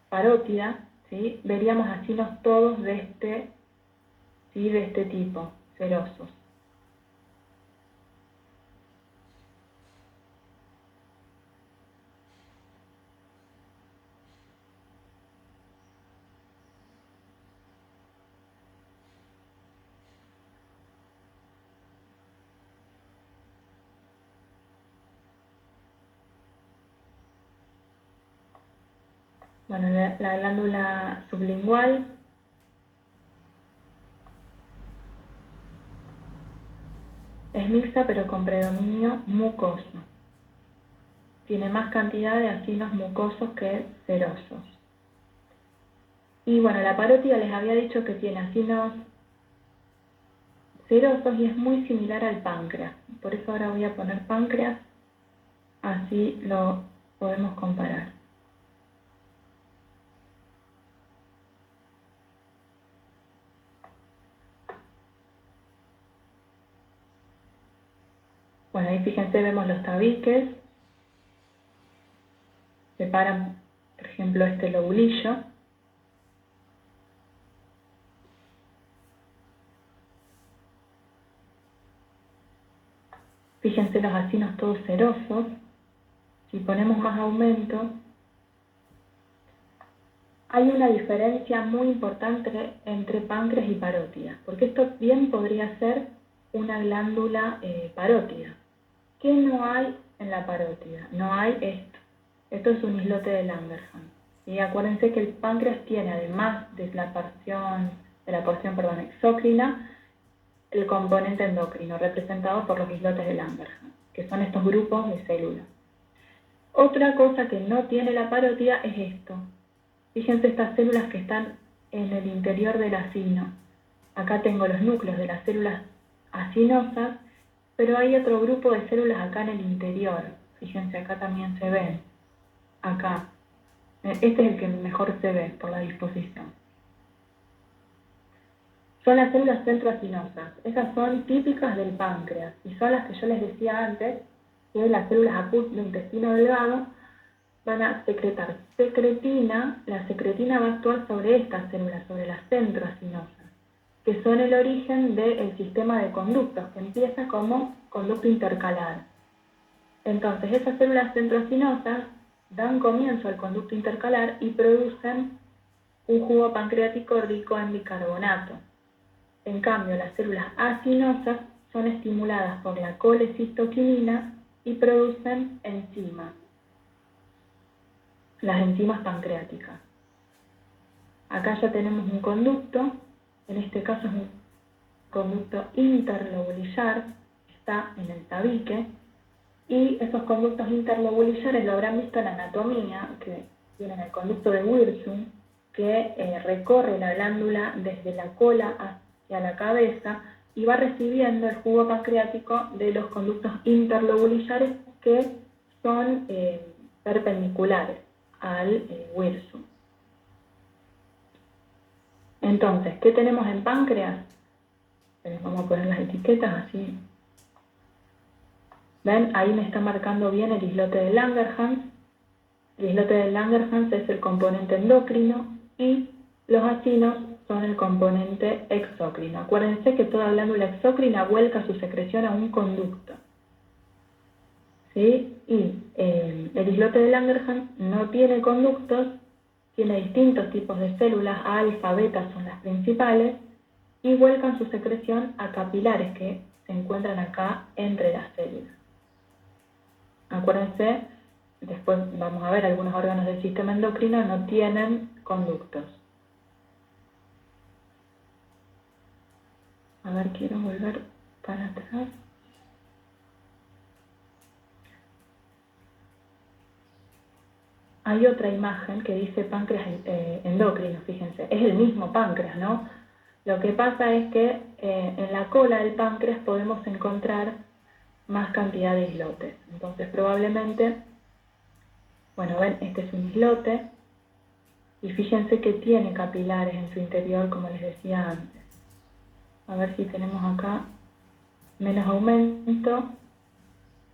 Speaker 1: parótida, ¿sí?, veríamos acinos todos de este tipo, serosos. Bueno, la glándula sublingual es mixta pero con predominio mucoso. Tiene más cantidad de acinos mucosos que serosos. Y bueno, la parótida les había dicho que tiene acinos serosos y es muy similar al páncreas. Por eso ahora voy a poner páncreas, así lo podemos comparar. Bueno, ahí fíjense, vemos los tabiques. separan, por ejemplo, este lobulillo. Fíjense los acinos todos serosos. Si ponemos más aumento, hay una diferencia muy importante entre páncreas y parótida, porque esto bien podría ser una glándula parótida. ¿Qué no hay en la parótida? No hay esto. Esto es un islote de Langerhans. Y acuérdense que el páncreas tiene, además de la porción exócrina, el componente endocrino, representado por los islotes de Langerhans, que son estos grupos de células. Otra cosa que no tiene la parótida es esto. Fíjense estas células que están en el interior del acino. Acá tengo los núcleos de las células acinosas, pero hay otro grupo de células acá en el interior. Fíjense, acá también se ven. Acá. Este es el que mejor se ve por la disposición. Son las células centroacinosas. Esas son típicas del páncreas y son las que yo les decía antes, que las células APUT del intestino delgado van a secretar secretina. La secretina va a actuar sobre estas células, sobre las centroacinosas, que son el origen del sistema de conductos, que empieza como conducto intercalar. Entonces, esas células centroacinosas dan comienzo al conducto intercalar y producen un jugo pancreático rico en bicarbonato. En cambio, las células acinosas son estimuladas por la colecistoquinina y producen enzimas, las enzimas pancreáticas. Acá ya tenemos un conducto, en este caso es un conducto interlobulillar, está en el tabique, y esos conductos interlobulillares lo habrán visto en la anatomía, que tienen el conducto de Wirsum, que recorre la glándula desde la cola hacia la cabeza y va recibiendo el jugo pancreático de los conductos interlobulillares que son perpendiculares al Wirsum. Entonces, ¿qué tenemos en páncreas? Vamos a poner las etiquetas así. ¿Ven? Ahí me está marcando bien el islote de Langerhans. El islote de Langerhans es el componente endocrino y los acinos son el componente exócrino. Acuérdense que toda glándula exócrina vuelca su secreción a un conducto. ¿Sí? Y el islote de Langerhans no tiene conductos, tiene distintos tipos de células, alfa, beta son las principales, y vuelcan su secreción a capilares que se encuentran acá entre las células. Acuérdense, después vamos a ver, algunos órganos del sistema endocrino no tienen conductos. A ver, quiero volver para atrás. Hay otra imagen que dice páncreas endocrino, fíjense, es el mismo páncreas, ¿no? Lo que pasa es que en la cola del páncreas podemos encontrar más cantidad de islotes. Entonces probablemente, bueno, ven, este es un islote y fíjense que tiene capilares en su interior, como les decía antes. A ver si tenemos acá menos aumento.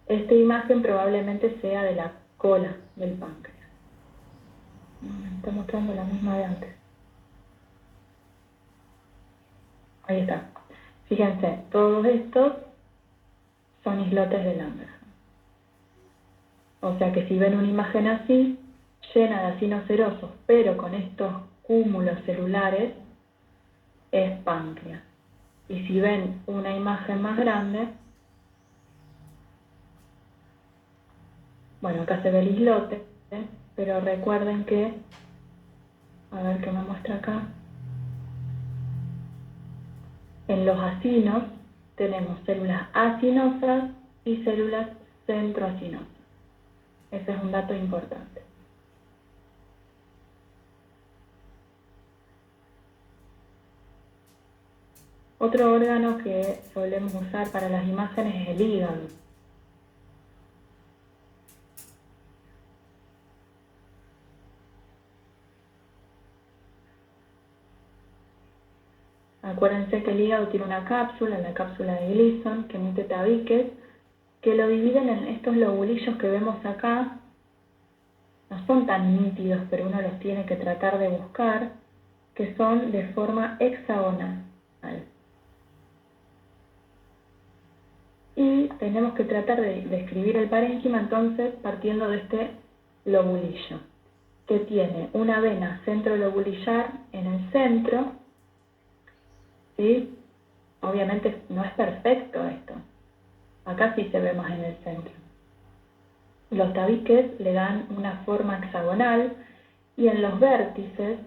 Speaker 1: Esta imagen probablemente sea de la cola del páncreas. Me está mostrando la misma de antes. Ahí está. Fíjense, todos estos son islotes de Langerhans. O sea que si ven una imagen así, llena de acinos serosos, pero con estos cúmulos celulares, es páncreas. Y si ven una imagen más grande, bueno, acá se ve el islote, pero recuerden que, a ver qué me muestra acá, en los acinos tenemos células acinosas y células centroacinosas. Ese es un dato importante. Otro órgano que solemos usar para las imágenes es el hígado. Acuérdense que el hígado tiene una cápsula, la cápsula de Gleason, que emite tabiques, que lo dividen en estos lobulillos que vemos acá, no son tan nítidos, pero uno los tiene que tratar de buscar, que son de forma hexagonal. Y tenemos que tratar de escribir el parénquima entonces partiendo de este lobulillo, que tiene una vena centrolobulillar en el centro, ¿sí? Obviamente no es perfecto esto, acá sí se ve más en el centro. Los tabiques le dan una forma hexagonal y en los vértices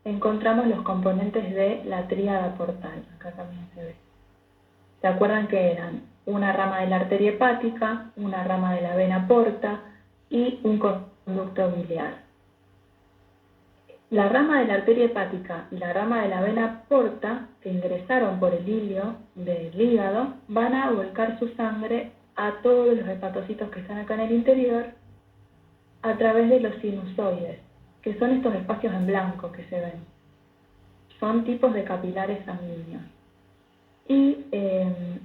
Speaker 1: encontramos los componentes de la tríada portal, acá también se ve. ¿Se acuerdan que eran una rama de la arteria hepática, una rama de la vena porta y un conducto biliar? La rama de la arteria hepática y la rama de la vena porta, que ingresaron por el hilio del hígado, van a volcar su sangre a todos los hepatocitos que están acá en el interior a través de los sinusoides, que son estos espacios en blanco que se ven. Son tipos de capilares sanguíneos. Y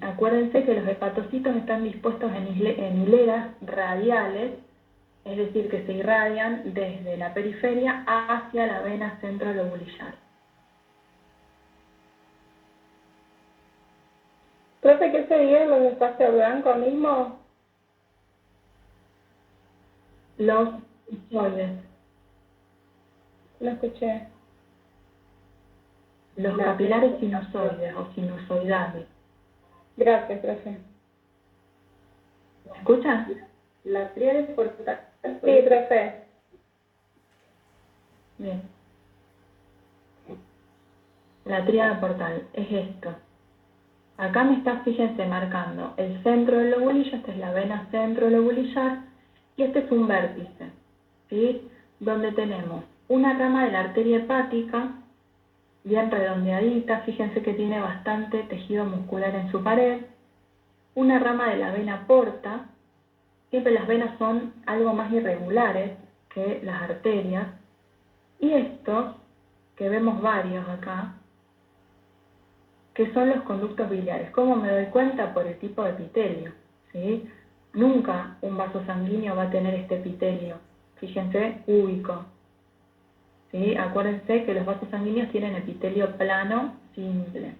Speaker 1: acuérdense que los hepatocitos están dispuestos en hileras radiales, es decir, que se irradian desde la periferia hacia la vena centrolobulillar.
Speaker 5: Profe, ¿qué serían los espacios blancos mismo?
Speaker 1: Los sinusoides.
Speaker 5: Lo escuché.
Speaker 1: Los capilares sinusoides o sinusoidales.
Speaker 5: Gracias, profe.
Speaker 1: ¿Me escuchas?
Speaker 6: La tríada portal.
Speaker 5: Sí, profe.
Speaker 1: Bien. La tríada portal es esto. Acá me está, fíjense, marcando el centro del lobulillo, esta es la vena centrolobulillar, y este es un vértice, ¿sí? Donde tenemos una rama de la arteria hepática, bien redondeadita, fíjense que tiene bastante tejido muscular en su pared, una rama de la vena porta, siempre las venas son algo más irregulares que las arterias, y estos, que vemos varios acá, que son los conductos biliares. ¿Cómo me doy cuenta? Por el tipo de epitelio, ¿sí? Nunca un vaso sanguíneo va a tener este epitelio, fíjense, cúbico, ¿sí? Acuérdense que los vasos sanguíneos tienen epitelio plano, simple.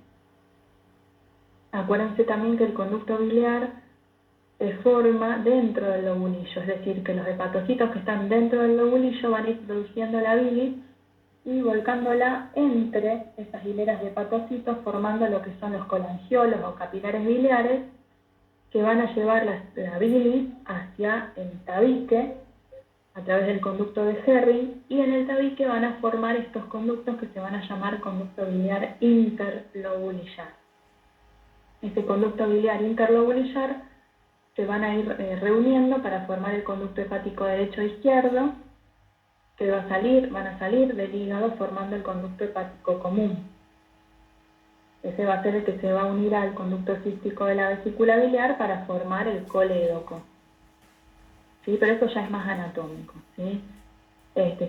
Speaker 1: Acuérdense también que el conducto biliar se forma dentro del lobulillo, es decir, que los hepatocitos que están dentro del lobulillo van a ir produciendo la bilis y volcándola entre esas hileras de hepatocitos, formando lo que son los colangiolos o capilares biliares, que van a llevar la bilis hacia el tabique a través del conducto de Herring, y en el tabique van a formar estos conductos que se van a llamar conducto biliar interlobulillar. Este conducto biliar interlobulillar se van a ir reuniendo para formar el conducto hepático derecho e izquierdo, que van a salir del hígado formando el conducto hepático común. Ese va a ser el que se va a unir al conducto cístico de la vesícula biliar para formar el colédoco. ¿Sí? Pero eso ya es más anatómico, ¿sí?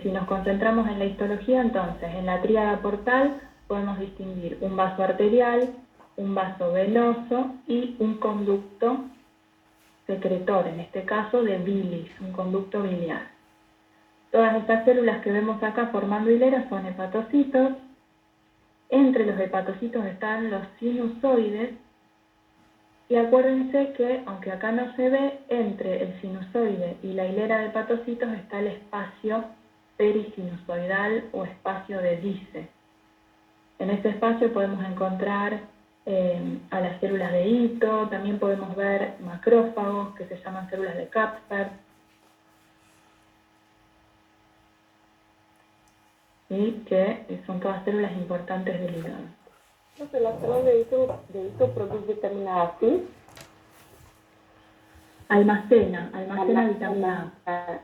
Speaker 1: Si nos concentramos en la histología, entonces en la tríada portal podemos distinguir un vaso arterial, un vaso venoso y un conducto secretor, en este caso de bilis, un conducto biliar. Todas estas células que vemos acá formando hileras son hepatocitos. Entre los hepatocitos están los sinusoides. Y acuérdense que, aunque acá no se ve, entre el sinusoide y la hilera de hepatocitos está el espacio perisinusoidal o espacio de Dice. En este espacio podemos encontrar a las células de Ito, también podemos ver macrófagos que se llaman células de Kapfer. ¿Sí? Que son todas células importantes del hígado.
Speaker 5: Entonces, las células de Ito producen vitamina A, ¿sí?
Speaker 1: Almacena vitamina A.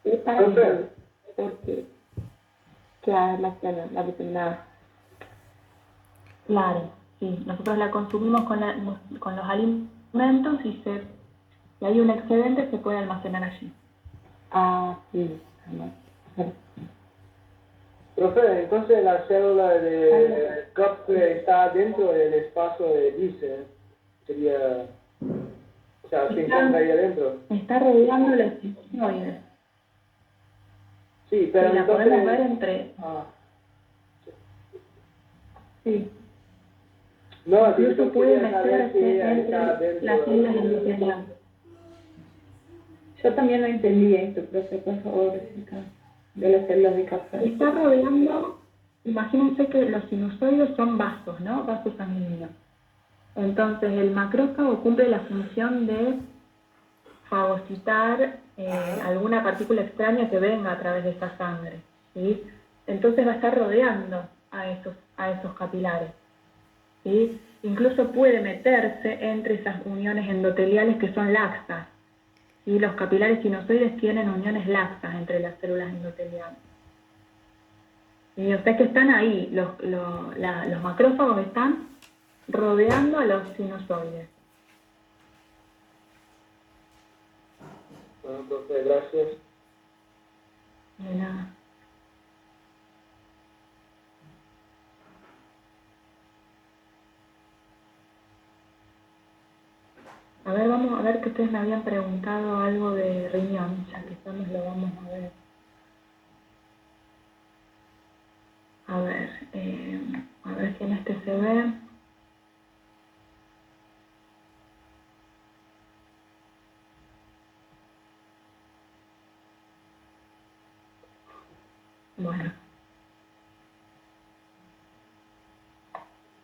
Speaker 5: ¿Y para qué? ¿Por qué? ¿Qué almacena la vitamina A?
Speaker 1: Claro, sí. Nosotros la consumimos con los alimentos y hay un excedente, se puede almacenar allí.
Speaker 5: Ah, sí.
Speaker 2: Profe, entonces la célula de Kapfer está dentro del espacio de Dice, sería, o sea, se encuentra ahí adentro.
Speaker 1: Está rodeando los sinusoides.
Speaker 2: Sí, pero
Speaker 1: Sí, la
Speaker 2: entonces...
Speaker 1: podemos ver entre... Sí.
Speaker 2: No,
Speaker 1: Incluso
Speaker 2: yo
Speaker 1: puede
Speaker 2: quería saber si
Speaker 1: meterse
Speaker 2: está
Speaker 1: entre
Speaker 2: dentro
Speaker 1: las
Speaker 2: de
Speaker 1: células endoteliales.
Speaker 6: Yo también no entendí esto, profe, por favor, explica. De las células de café.
Speaker 1: Está rodeando, imagínense que los sinusoides son vasos, ¿no? Vasos sanguíneos. Entonces el macrófago cumple la función de fagocitar alguna partícula extraña que venga a través de esa sangre, ¿sí? Entonces va a estar rodeando a esos capilares, ¿sí? Incluso puede meterse entre esas uniones endoteliales que son laxas, ¿sí? Los capilares sinusoides tienen uniones laxas entre las células endoteliales. Y o sea que están ahí, los macrófagos están rodeando a los sinusoides.
Speaker 2: Bueno, profe, gracias.
Speaker 1: De nada. A ver, vamos a ver que ustedes me habían preguntado algo de riñón, ya que estamos lo vamos a ver. A ver si en este se ve. Bueno.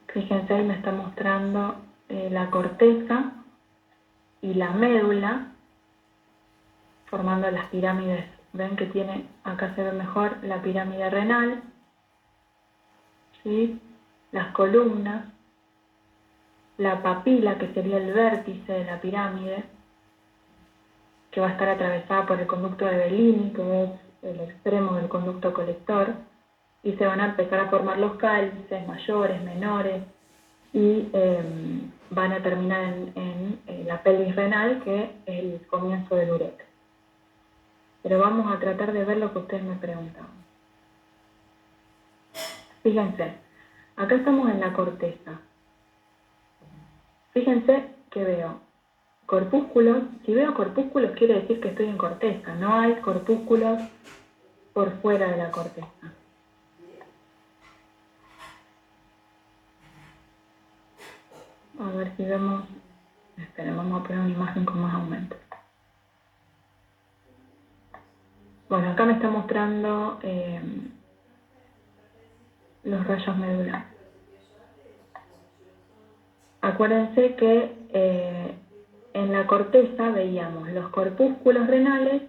Speaker 1: Fíjense, ahí me está mostrando la corteza y la médula formando las pirámides. Ven que tiene, acá se ve mejor la pirámide renal, ¿sí? Las columnas, la papila, que sería el vértice de la pirámide, que va a estar atravesada por el conducto de Bellini, que es el extremo del conducto colector, y se van a empezar a formar los cálices mayores, menores, y van a terminar en la pelvis renal, que es el comienzo del uretra. Pero vamos a tratar de ver lo que ustedes me preguntaban. Fíjense, acá estamos en la corteza. Fíjense que veo corpúsculos. Si veo corpúsculos quiere decir que estoy en corteza. No hay corpúsculos por fuera de la corteza. A ver si vemos. Esperen, vamos a poner una imagen con más aumento. Bueno, acá me está mostrando los rayos medulares. Acuérdense que en la corteza veíamos los corpúsculos renales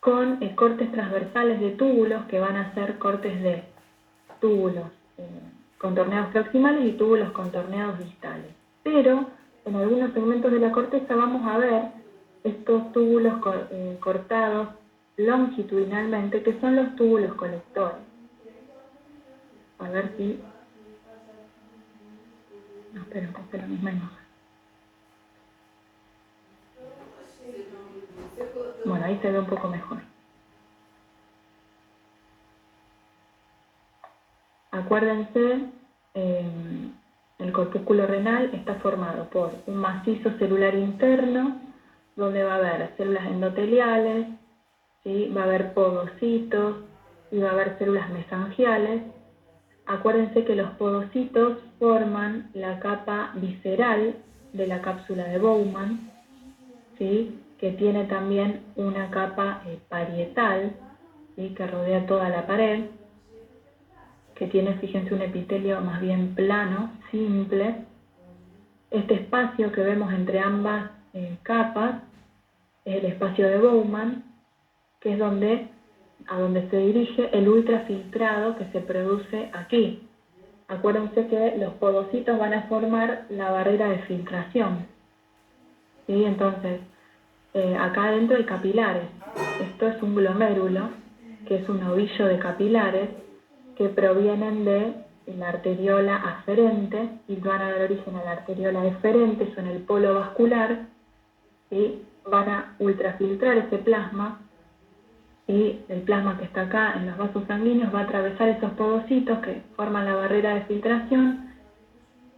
Speaker 1: con cortes transversales de túbulos, que van a ser cortes de túbulos contorneados proximales y túbulos contorneados distales. Pero en algunos segmentos de la corteza vamos a ver estos túbulos cortados longitudinalmente, que son los túbulos colectores. A ver si... No, espera, puse la misma imagen. Bueno, ahí se ve un poco mejor. Acuérdense, el corpúsculo renal está formado por un macizo celular interno, donde va a haber células endoteliales, ¿sí? Va a haber podocitos y va a haber células mesangiales. Acuérdense que los podocitos forman la capa visceral de la cápsula de Bowman, ¿sí? Que tiene también una capa parietal, ¿sí? Que rodea toda la pared, que tiene, fíjense, un epitelio más bien plano, simple. Este espacio que vemos entre ambas capas es el espacio de Bowman, que es a donde se dirige el ultrafiltrado que se produce aquí. Acuérdense que los podocitos van a formar la barrera de filtración, ¿sí? Entonces, acá adentro hay capilares. Esto es un glomérulo, que es un ovillo de capilares que provienen de la arteriola aferente y van a dar origen a la arteriola deferente, son el polo vascular, y van a ultrafiltrar ese plasma, y el plasma que está acá en los vasos sanguíneos va a atravesar esos podocitos que forman la barrera de filtración,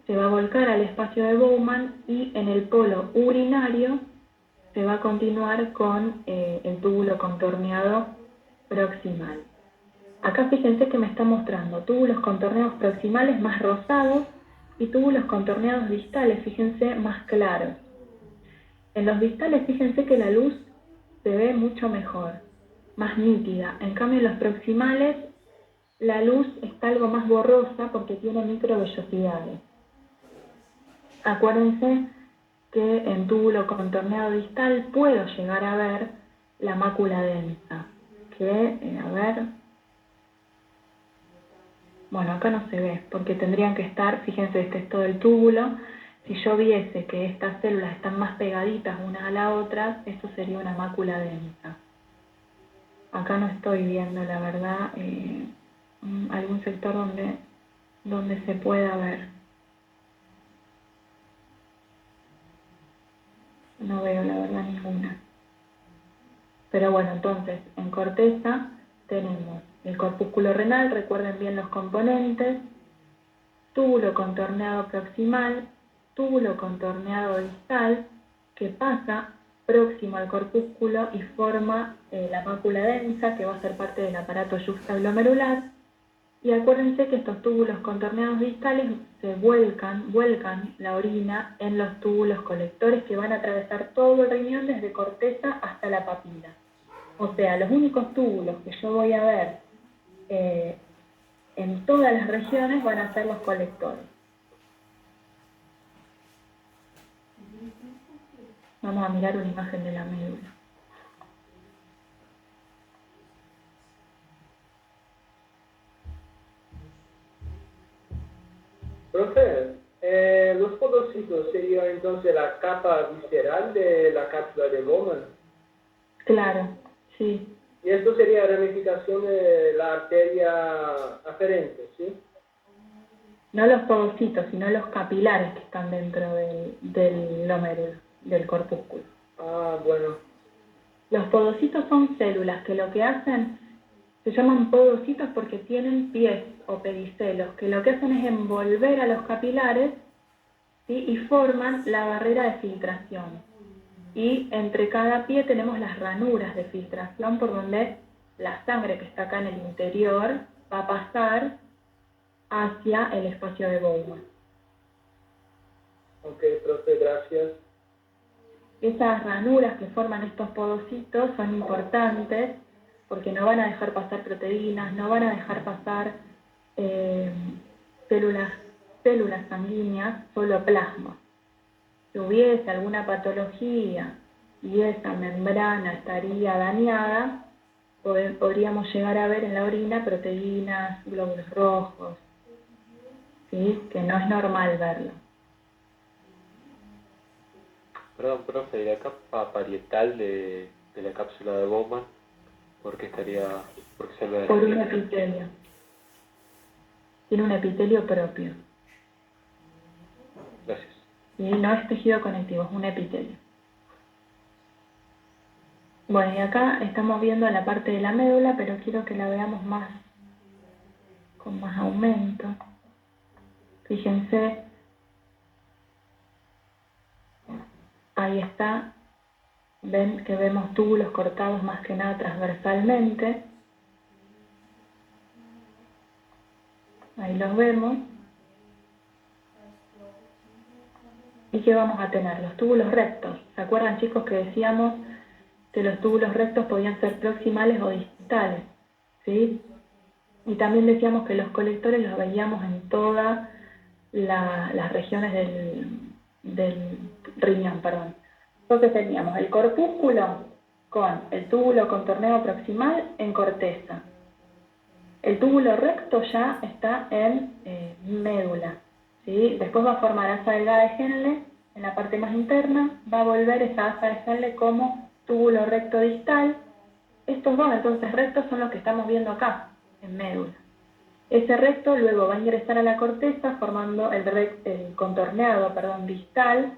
Speaker 1: se va a volcar al espacio de Bowman y en el polo urinario se va a continuar con el túbulo contorneado proximal. Acá fíjense que me está mostrando túbulos contorneados proximales más rosados y túbulos contorneados distales, fíjense, más claros. En los distales fíjense que la luz se ve mucho mejor, más nítida. En cambio en los proximales la luz está algo más borrosa porque tiene microvellosidades. Acuérdense que en túbulo contorneado distal puedo llegar a ver la mácula densa, que, a ver, bueno, acá no se ve, porque tendrían que estar, fíjense, este es todo el túbulo. Si yo viese que estas células están más pegaditas unas a la otra, esto sería una mácula densa. Acá no estoy viendo, la verdad, algún sector donde se pueda ver. No veo, la verdad, ninguna. Pero bueno, entonces, en corteza tenemos el corpúsculo renal, recuerden bien los componentes, túbulo contorneado proximal, túbulo contorneado distal, que pasa próximo al corpúsculo y forma la mácula densa, que va a ser parte del aparato yuxtaglomerular. Y acuérdense que estos túbulos contorneados distales se vuelcan la orina en los túbulos colectores que van a atravesar todo el riñón desde corteza hasta la papila. O sea, los únicos túbulos que yo voy a ver en todas las regiones van a ser los colectores. Vamos a mirar una imagen de la médula.
Speaker 2: Profe, los podocitos serían entonces la capa visceral de la cápsula de Bowman.
Speaker 1: Claro, sí.
Speaker 2: Y esto sería ramificación de la arteria aferente, ¿sí?
Speaker 1: No los podocitos, sino los capilares que están dentro del glomérulo, del corpúsculo.
Speaker 2: Ah, bueno.
Speaker 1: Los podocitos son células que lo que hacen, se llaman podocitos porque tienen pies o pedicelos, que lo que hacen es envolver a los capilares, ¿sí? Y forman la barrera de filtración. Y entre cada pie tenemos las ranuras de filtración por donde la sangre que está acá en el interior va a pasar hacia el espacio de Bowman.
Speaker 2: Ok, profe, gracias.
Speaker 1: Esas ranuras que forman estos podocitos son importantes porque no van a dejar pasar proteínas, no van a dejar pasar células sanguíneas, solo plasma. Si hubiese alguna patología y esa membrana estaría dañada, podríamos llegar a ver en la orina proteínas, glóbulos rojos, ¿sí? Que no es normal verlo.
Speaker 8: Perdón, profe, ¿y la capa parietal de la cápsula de Bowman? ¿Por qué se ve?
Speaker 1: Por un epitelio. Tiene un epitelio propio.
Speaker 8: Gracias.
Speaker 1: Y no es tejido conectivo, es un epitelio. Bueno, y acá estamos viendo la parte de la médula, pero quiero que la veamos con más aumento. Fíjense, ahí está, ven que vemos túbulos cortados más que nada transversalmente. Ahí los vemos. ¿Y qué vamos a tener? Los túbulos rectos. ¿Se acuerdan, chicos, que decíamos que los túbulos rectos podían ser proximales o distales? ¿Sí? Y también decíamos que los colectores los veíamos en todas las regiones del riñón, perdón. Entonces teníamos el corpúsculo con el túbulo contorneado proximal en corteza. El túbulo recto ya está en médula, ¿sí? Después va a formar asa delgada de Henle en la parte más interna, va a volver esa asa de Henle como túbulo recto distal. Estos dos entonces rectos son los que estamos viendo acá, en médula. Ese recto luego va a ingresar a la corteza formando el contorneado distal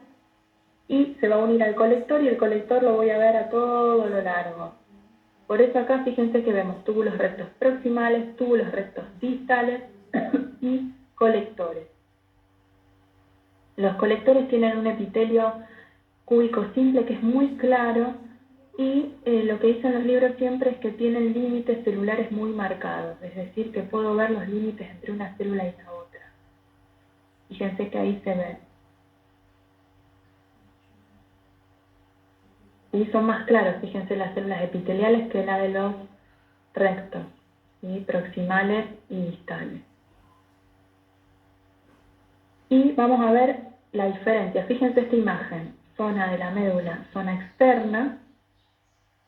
Speaker 1: y se va a unir al colector y el colector lo voy a ver a todo lo largo. Por eso acá fíjense que vemos túbulos rectos proximales, túbulos rectos distales y colectores. Los colectores tienen un epitelio cúbico simple que es muy claro Y lo que dicen los libros siempre es que tienen límites celulares muy marcados, es decir, que puedo ver los límites entre una célula y la otra. Fíjense que ahí se ven. Y son más claros, fíjense, las células epiteliales que la de los rectos, ¿sí? Proximales y distales. Y vamos a ver la diferencia. Fíjense esta imagen, zona de la médula, zona externa,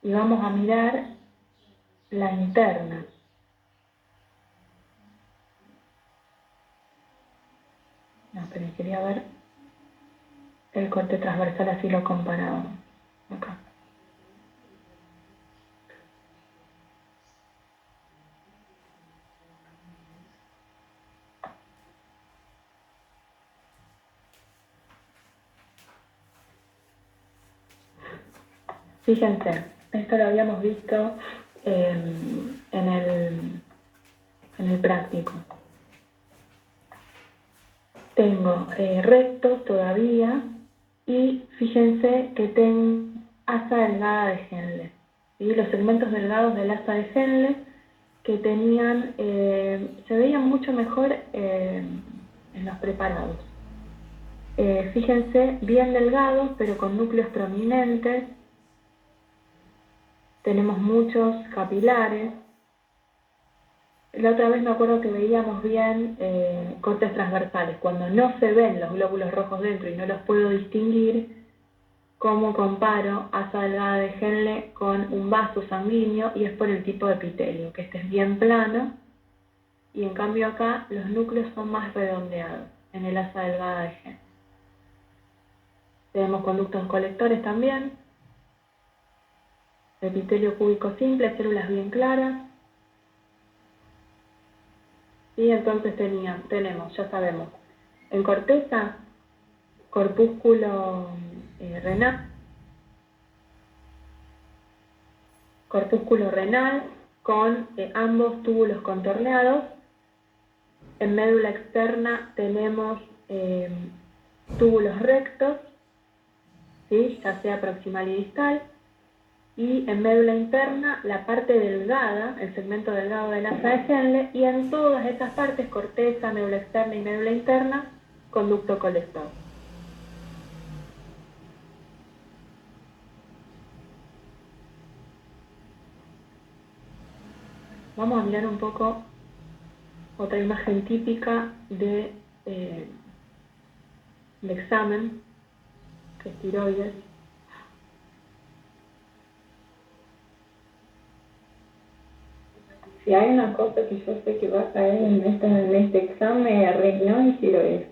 Speaker 1: y vamos a mirar la interna. No, pero quería ver el corte transversal, así lo comparado. Acá. Fíjense, esto lo habíamos visto en el práctico. Tengo rectos todavía y fíjense que tengo asa delgada de Henle. ¿Sí? Los segmentos delgados del asa de Henle que tenían, se veían mucho mejor en los preparados. Fíjense, bien delgados pero con núcleos prominentes. Tenemos muchos capilares. La otra vez me acuerdo que veíamos bien cortes transversales. Cuando no se ven los glóbulos rojos dentro y no los puedo distinguir, ¿cómo comparo asa delgada de Henle con un vaso sanguíneo? Y es por el tipo de epitelio, que este es bien plano, y en cambio acá los núcleos son más redondeados en el asa delgada de Henle. Tenemos conductos colectores también, epitelio cúbico simple, células bien claras. Y entonces tenemos, ya sabemos, en corteza, corpúsculo renal con ambos túbulos contorneados. En médula externa tenemos túbulos rectos, ¿sí? Ya sea proximal y distal. Y en médula interna, la parte delgada, el segmento delgado del asa de Henle, y en todas estas partes, corteza, médula externa y médula interna, conducto colector. Vamos a mirar un poco otra imagen típica de examen, que es tiroides.
Speaker 6: Si hay una cosa que yo sé que va a caer en este examen, es riñón y tiroides.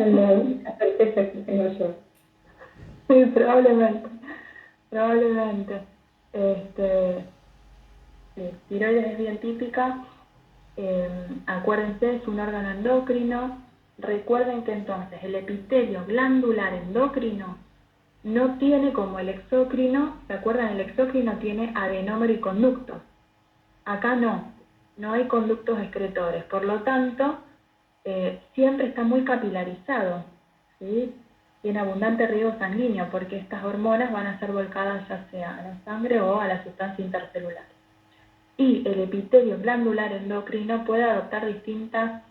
Speaker 6: La certeza que tengo yo.
Speaker 1: Sí, probablemente. Tiroides es bien típica. Acuérdense, es un órgano endocrino. Recuerden que entonces el epitelio glandular endocrino no tiene como el exócrino. ¿Se acuerdan? El exócrino tiene adenómero y conductos. Acá no hay conductos excretores, por lo tanto, siempre está muy capilarizado, ¿sí? Tiene abundante riego sanguíneo, porque estas hormonas van a ser volcadas ya sea a la sangre o a la sustancia intercelular. Y el epitelio glandular endocrino puede adoptar distintas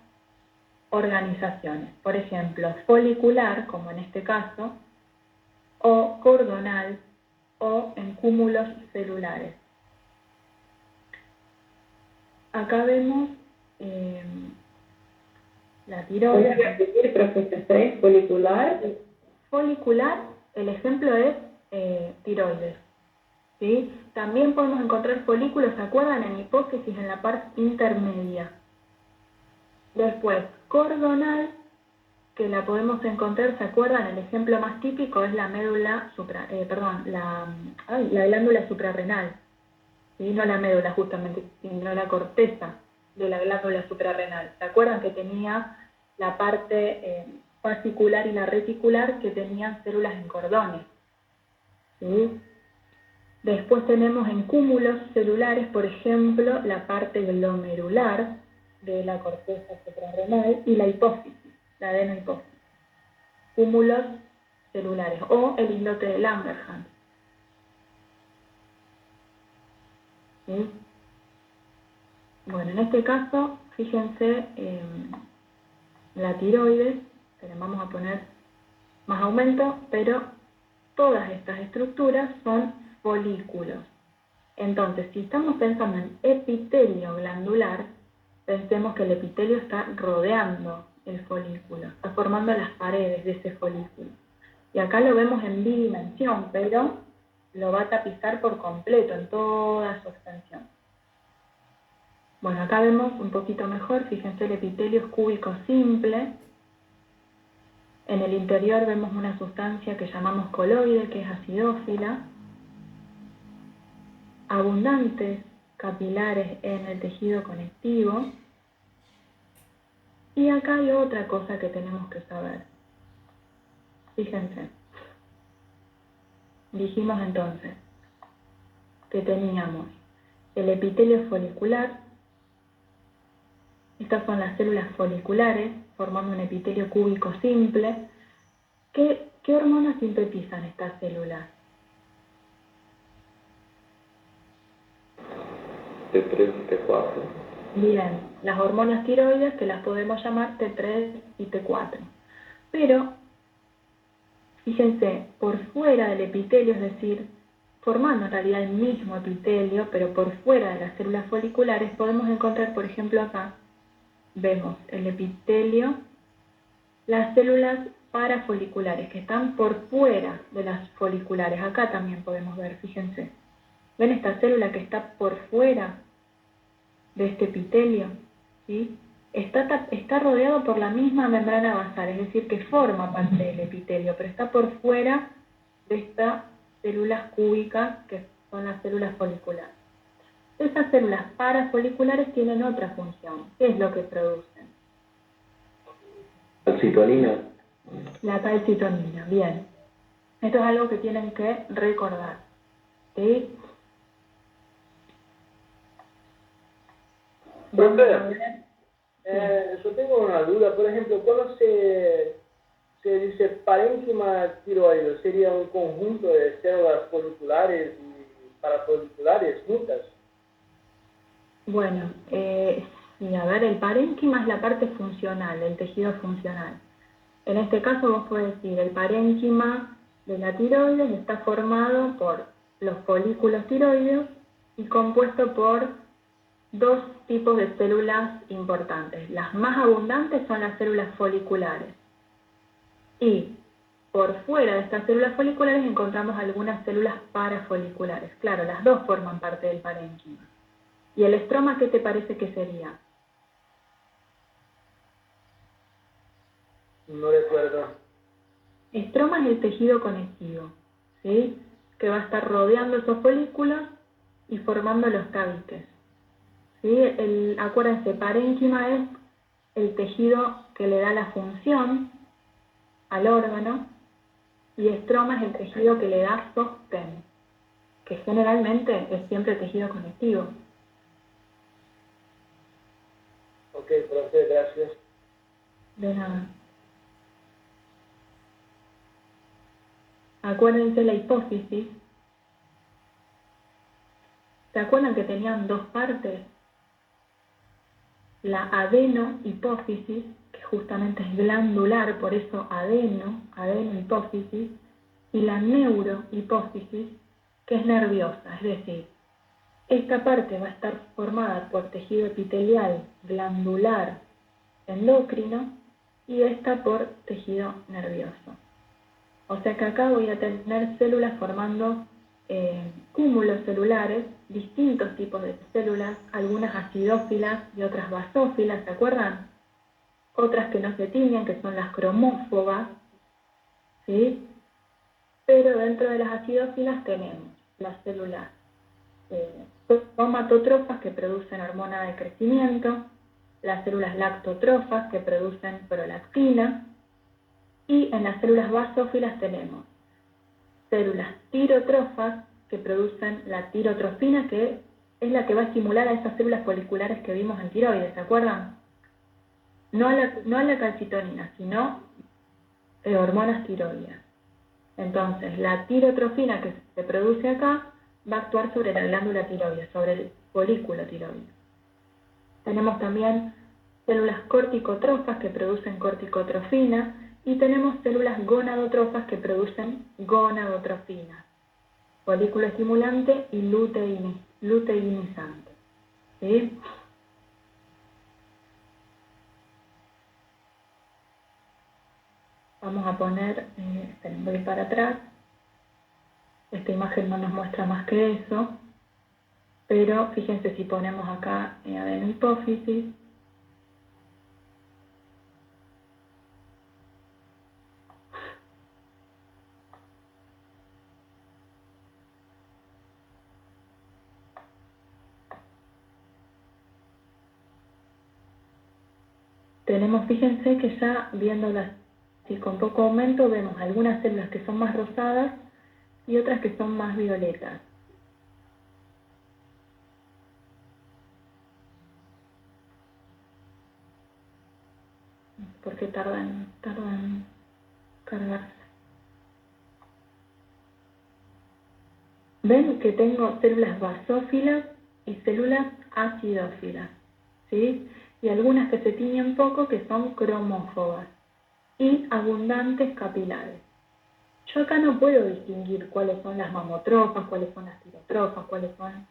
Speaker 1: organizaciones, por ejemplo, folicular, como en este caso, o cordonal, o en cúmulos celulares. Acá vemos la tiroides.
Speaker 6: ¿Puedes repetir, profesor? ¿3? ¿Folicular?
Speaker 1: Folicular, el ejemplo es tiroides. ¿Sí? También podemos encontrar folículos, ¿se acuerdan? En hipófisis, en la parte intermedia. Después, cordonal, que la podemos encontrar, ¿se acuerdan? El ejemplo más típico es la médula la glándula suprarrenal. ¿Sí? No la médula justamente, sino la corteza de la glándula suprarrenal. ¿Se acuerdan que tenía la parte fascicular y la reticular que tenían células en cordones? ¿Sí? Después tenemos en cúmulos celulares, por ejemplo, la parte glomerular de la corteza suprarrenal y la hipófisis, la adenohipófisis. Cúmulos celulares, o el islote de Langerhans. ¿sí? Bueno, en este caso, fíjense, la tiroides, que le vamos a poner más aumento, pero todas estas estructuras son folículos. Entonces, si estamos pensando en epitelio glandular, pensemos que el epitelio está rodeando el folículo, está formando las paredes de ese folículo. Y acá lo vemos en bidimensión, pero lo va a tapizar por completo, en toda su extensión. Bueno, acá vemos un poquito mejor, fíjense, el epitelio es cúbico simple. En el interior vemos una sustancia que llamamos coloide, que es acidófila. Abundantes capilares en el tejido conectivo. Y acá hay otra cosa que tenemos que saber. Fíjense. Dijimos entonces que teníamos el epitelio folicular. Estas son las células foliculares, formando un epitelio cúbico simple. ¿Qué hormonas sintetizan estas células?
Speaker 3: T3 y T4.
Speaker 1: Bien, las hormonas tiroides, que las podemos llamar T3 y T4. Pero, fíjense, por fuera del epitelio, es decir, formando en realidad el mismo epitelio, pero por fuera de las células foliculares, podemos encontrar, por ejemplo, acá, vemos el epitelio, las células parafoliculares, que están por fuera de las foliculares. Acá también podemos ver, fíjense. ¿Ven esta célula que está por fuera de este epitelio? ¿Sí? Está rodeado por la misma membrana basal, es decir, que forma parte del epitelio, pero está por fuera de estas células cúbicas, que son las células foliculares. Esas células parafoliculares tienen otra función. ¿Qué es lo que producen?
Speaker 8: Calcitonina.
Speaker 1: La calcitonina, bien. Esto es algo que tienen que recordar. ¿Sí?
Speaker 2: Profe, yo tengo una duda. Por ejemplo, cuando se dice parénquima tiroideo, ¿sería un conjunto de células foliculares y parafoliculares juntas?
Speaker 1: Bueno, sí, a ver, el parénquima es la parte funcional, el tejido funcional. En este caso vos podés decir, el parénquima de la tiroides está formado por los folículos tiroideos y compuesto por dos tipos de células importantes. Las más abundantes son las células foliculares. Y por fuera de estas células foliculares encontramos algunas células parafoliculares. Claro, las dos forman parte del parénquima. ¿Y el estroma qué te parece que sería?
Speaker 2: No recuerdo.
Speaker 1: Estroma es el tejido conectivo, ¿sí? Que va a estar rodeando esos folículos y formando los tabiques. ¿Sí? Acuérdense, parénquima es el tejido que le da la función al órgano y estroma es el tejido que le da sostén, que generalmente es siempre tejido conectivo.
Speaker 2: Ok, profe, gracias.
Speaker 1: De nada. Acuérdense la hipófisis. ¿Se acuerdan que tenían dos partes? La adenohipófisis, que justamente es glandular, por eso adenohipófisis, y la neurohipófisis, que es nerviosa, es decir, esta parte va a estar formada por tejido epitelial, glandular, endocrino, y esta por tejido nervioso. O sea que acá voy a tener células formando cúmulos celulares, distintos tipos de células, algunas acidófilas y otras basófilas, ¿se acuerdan? Otras que no se tiñen, que son las cromófogas, ¿sí? Pero dentro de las acidófilas tenemos las células somatotrofas que producen hormona de crecimiento, las células lactotrofas que producen prolactina, y en las células basófilas tenemos células tirotrofas que producen la tirotrofina, que es la que va a estimular a esas células foliculares que vimos en tiroides, ¿se acuerdan? No a la calcitonina, sino hormonas tiroideas. Entonces, la tirotrofina que se produce acá va a actuar sobre la glándula tiroides, sobre el folículo tiroides. Tenemos también células corticotrofas que producen corticotrofina y tenemos células gonadotrofas que producen gonadotrofina, folículo estimulante y luteinizante. ¿Sí? Vamos a poner, esperen, voy para atrás. Esta imagen no nos muestra más que eso, pero fíjense si ponemos acá adenohipófisis. Tenemos, fíjense que ya viéndolas así con poco aumento, vemos algunas células que son más rosadas y otras que son más violetas. ¿Por qué tardan en cargarse? Ven que tengo células basófilas y células acidófilas, ¿sí? Y algunas que se tiñen poco que son cromófobas y abundantes capilares. Yo acá no puedo distinguir cuáles son las mamotrofas, cuáles son las tirotrofas, cuáles son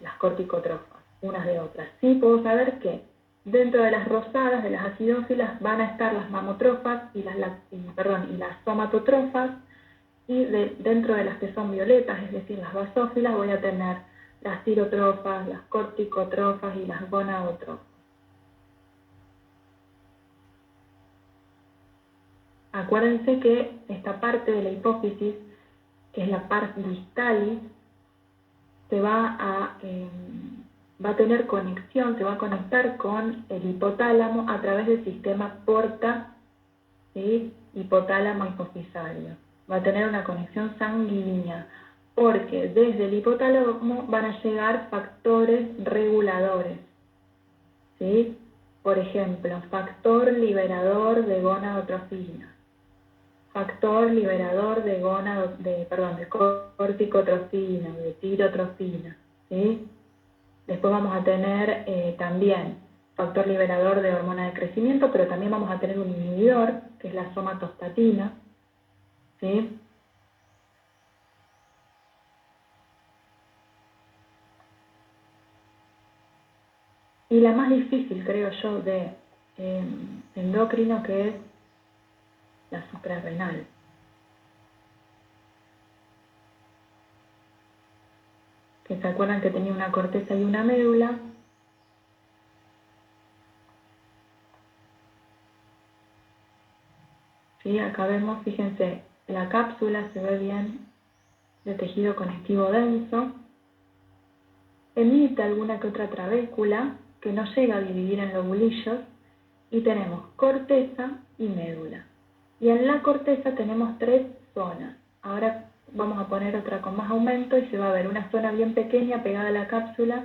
Speaker 1: las corticotrofas, unas de otras. Sí puedo saber que dentro de las rosadas, de las acidófilas, van a estar las mamotrofas y las somatotrofas, y dentro de las que son violetas, es decir, las basófilas, voy a tener las tirotrofas, las corticotrofas y las gonadotrofas. Acuérdense que esta parte de la hipófisis, que es la pars distalis, va a tener conexión, se va a conectar con el hipotálamo a través del sistema porta, ¿sí? Hipotálamo hipofisario. Va a tener una conexión sanguínea, porque desde el hipotálamo van a llegar factores reguladores, ¿sí? Por ejemplo, factor liberador de gonadotrofina, factor liberador de corticotrofina, de tirotrofina, ¿sí? Después vamos a tener también factor liberador de hormona de crecimiento, pero también vamos a tener un inhibidor, que es la somatostatina, ¿sí? Y la más difícil, creo yo, de endocrino, que es la suprarrenal. Que se acuerdan que tenía una corteza y una médula. ¿Sí? Acá vemos, fíjense, la cápsula se ve bien de tejido conectivo denso. Emite alguna que otra trabécula que no llega a dividir en lobulillos. Y tenemos corteza y médula. Y en la corteza tenemos 3 zonas. Ahora vamos a poner otra con más aumento y se va a ver una zona bien pequeña pegada a la cápsula,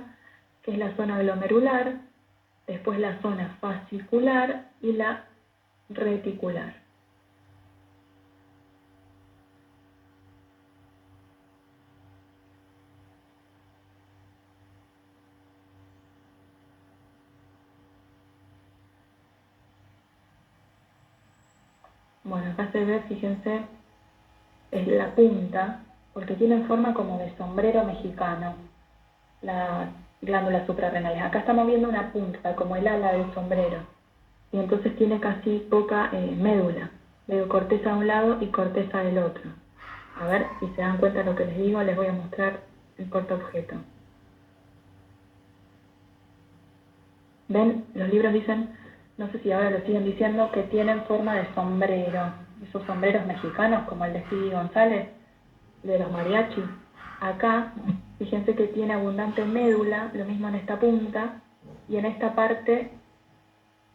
Speaker 1: que es la zona glomerular, después la zona fascicular y la reticular. Bueno, acá se ve, fíjense, es la punta, porque tienen forma como de sombrero mexicano, las glándulas suprarrenales. Acá estamos viendo una punta, como el ala del sombrero, y entonces tiene casi poca médula. Veo corteza de un lado y corteza del otro. A ver si se dan cuenta de lo que les digo, les voy a mostrar el portaobjeto. ¿Ven? Los libros dicen, no sé si ahora lo siguen diciendo, que tienen forma de sombrero. Esos sombreros mexicanos, como el de Speedy González, de los mariachis. Acá, fíjense que tiene abundante médula, lo mismo en esta punta, y en esta parte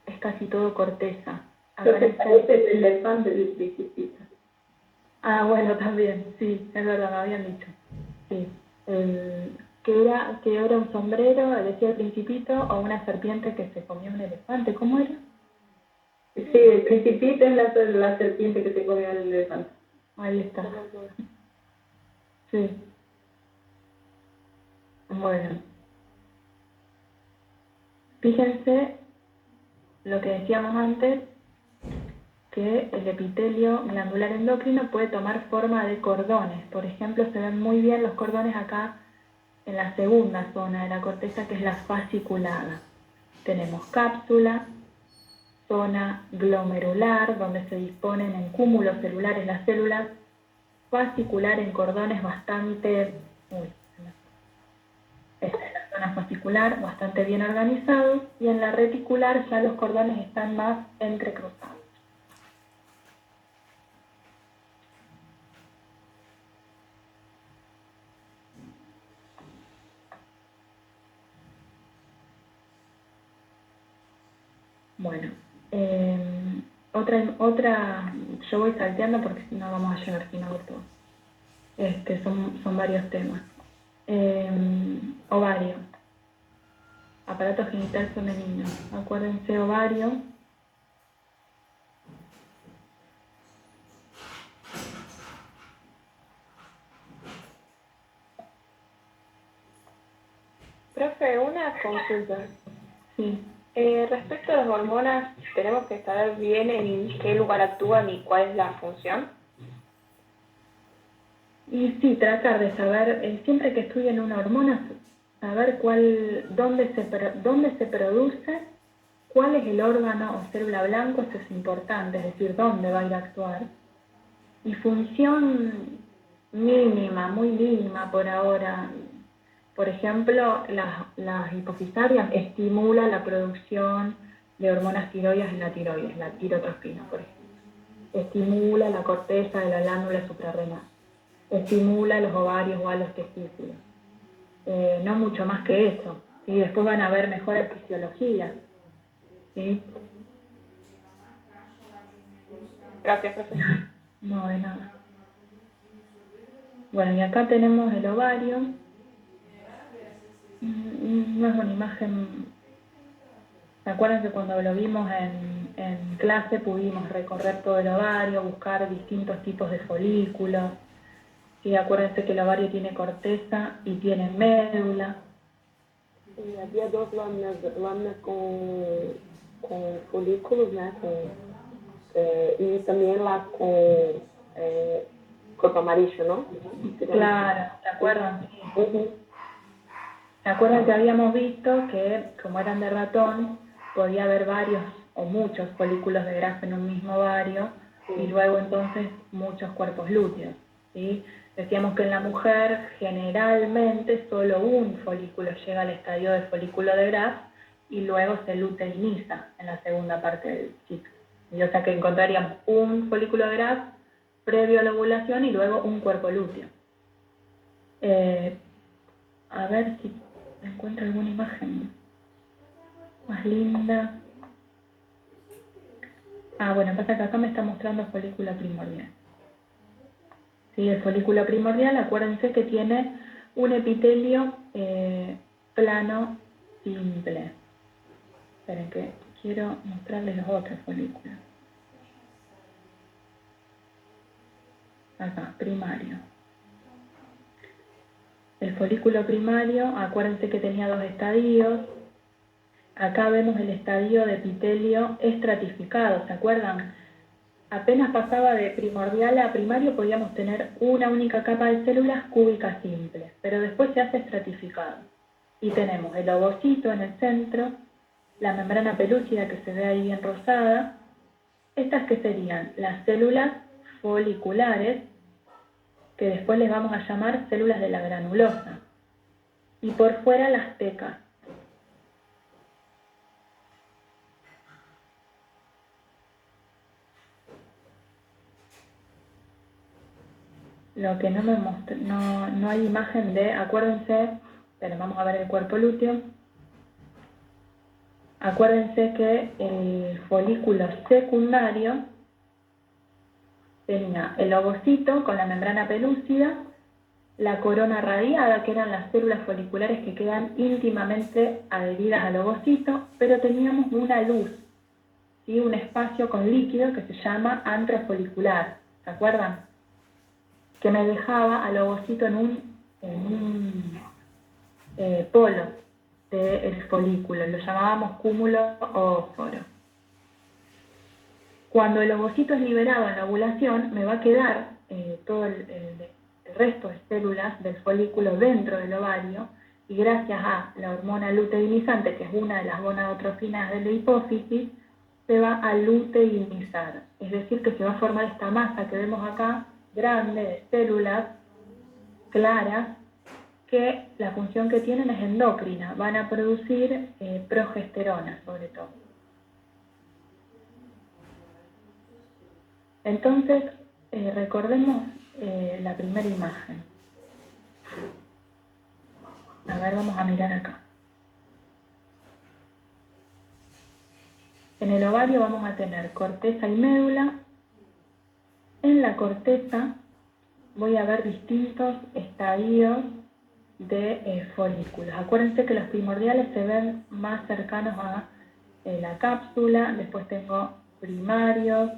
Speaker 1: es casi todo corteza.
Speaker 6: Entonces parece el elefante del Principito.
Speaker 1: Ah, bueno, también, sí, es verdad, me habían dicho. Sí, que era un sombrero, decía el Principito, o una serpiente que se comió un elefante, ¿cómo era?
Speaker 6: Sí, el Principito es la serpiente que se comió el elefante.
Speaker 1: Ahí está. Sí. Bueno. Fíjense lo que decíamos antes, que el epitelio glandular endocrino puede tomar forma de cordones. Por ejemplo, se ven muy bien los cordones acá en la segunda zona de la corteza, que es la fasciculada. Tenemos cápsula, zona glomerular, donde se disponen en cúmulos celulares las células, fascicular en cordones bastante... Esta es la zona fascicular, bastante bien organizados, y en la reticular ya los cordones están más entrecruzados. Bueno, otra, yo voy salteando porque si no vamos a llegar sin auto. Son varios temas. Ovario, aparato genital femenino. Acuérdense, ovario.
Speaker 5: Profe, una consulta.
Speaker 1: Sí.
Speaker 5: Respecto a las hormonas, ¿tenemos que saber bien en qué lugar actúan y cuál es la función?
Speaker 1: Y sí, tratar de saber, siempre que estudien una hormona, saber dónde se produce, cuál es el órgano o célula blanco, eso es importante, es decir, dónde va a ir a actuar. Y función mínima, muy mínima por ahora. Por ejemplo, las hipofisarias estimulan la producción de hormonas tiroides en la tiroides, la tirotrospina, por ejemplo. Estimula la corteza de la glándula suprarrenal. Estimula los ovarios o a los testículos. No mucho más que eso. ¿Sí? Después van a ver mejor fisiología. ¿Sí?
Speaker 5: Gracias, profesor.
Speaker 1: No, de nada. Bueno, y acá tenemos el ovario. No es una imagen... Acuérdense cuando lo vimos en clase, pudimos recorrer todo el ovario, buscar distintos tipos de folículos. Sí, acuérdense que el ovario tiene corteza y tiene médula.
Speaker 5: Y había dos láminas con folículos, ¿no? Y también las con cuerpo amarillo, ¿no?
Speaker 1: Claro, ¿se acuerdan?
Speaker 5: Uh-huh.
Speaker 1: ¿Se acuerdan que habíamos visto que, como eran de ratón, podía haber varios o muchos folículos de grafo en un mismo ovario y luego entonces muchos cuerpos lúteos? ¿Sí? Decíamos que en la mujer generalmente solo un folículo llega al estadio de folículo de Graf y luego se luteiniza en la segunda parte del ciclo. Y o sea que encontraríamos un folículo de Graf previo a la ovulación y luego un cuerpo lúteo. A ver si encuentro alguna imagen más linda. Bueno, pasa que acá me está mostrando folículo primordial. Sí, el folículo primordial, acuérdense que tiene un epitelio plano simple. Esperen que quiero mostrarles los otros folículos. Acá, primario. El folículo primario, acuérdense que tenía dos estadios. Acá vemos el estadio de epitelio estratificado, ¿se acuerdan? Apenas pasaba de primordial a primario podíamos tener una única capa de células cúbicas simples, pero después se hace estratificado. Y tenemos el ovocito en el centro, la membrana pelúcida que se ve ahí bien rosada. Estas que serían las células foliculares, que después les vamos a llamar células de la granulosa. Y por fuera las tecas. Lo que no me mostré, no hay imagen de, acuérdense, pero vamos a ver el cuerpo lúteo. Acuérdense que el folículo secundario tenía el ovocito con la membrana pelúcida, la corona radiada, que eran las células foliculares que quedan íntimamente adheridas al ovocito, pero teníamos una luz, ¿sí? Un espacio con líquido que se llama antro folicular, ¿se acuerdan? que me dejaba al ovocito en un polo del folículo, lo llamábamos cúmulo oóforo. Cuando el ovocito es liberado en la ovulación, me va a quedar todo el resto de células del folículo dentro del ovario, y gracias a la hormona luteinizante, que es una de las gonadotrofinas de la hipófisis, se va a luteinizar. Es decir, que se va a formar esta masa que vemos acá, grande, de células claras, que la función que tienen es endocrina, van a producir progesterona sobre todo. Entonces, recordemos la primera imagen. A ver, vamos a mirar acá. En el ovario vamos a tener corteza y médula. En la corteza voy a ver distintos estadios de folículos. Acuérdense que los primordiales se ven más cercanos a la cápsula, después tengo primarios,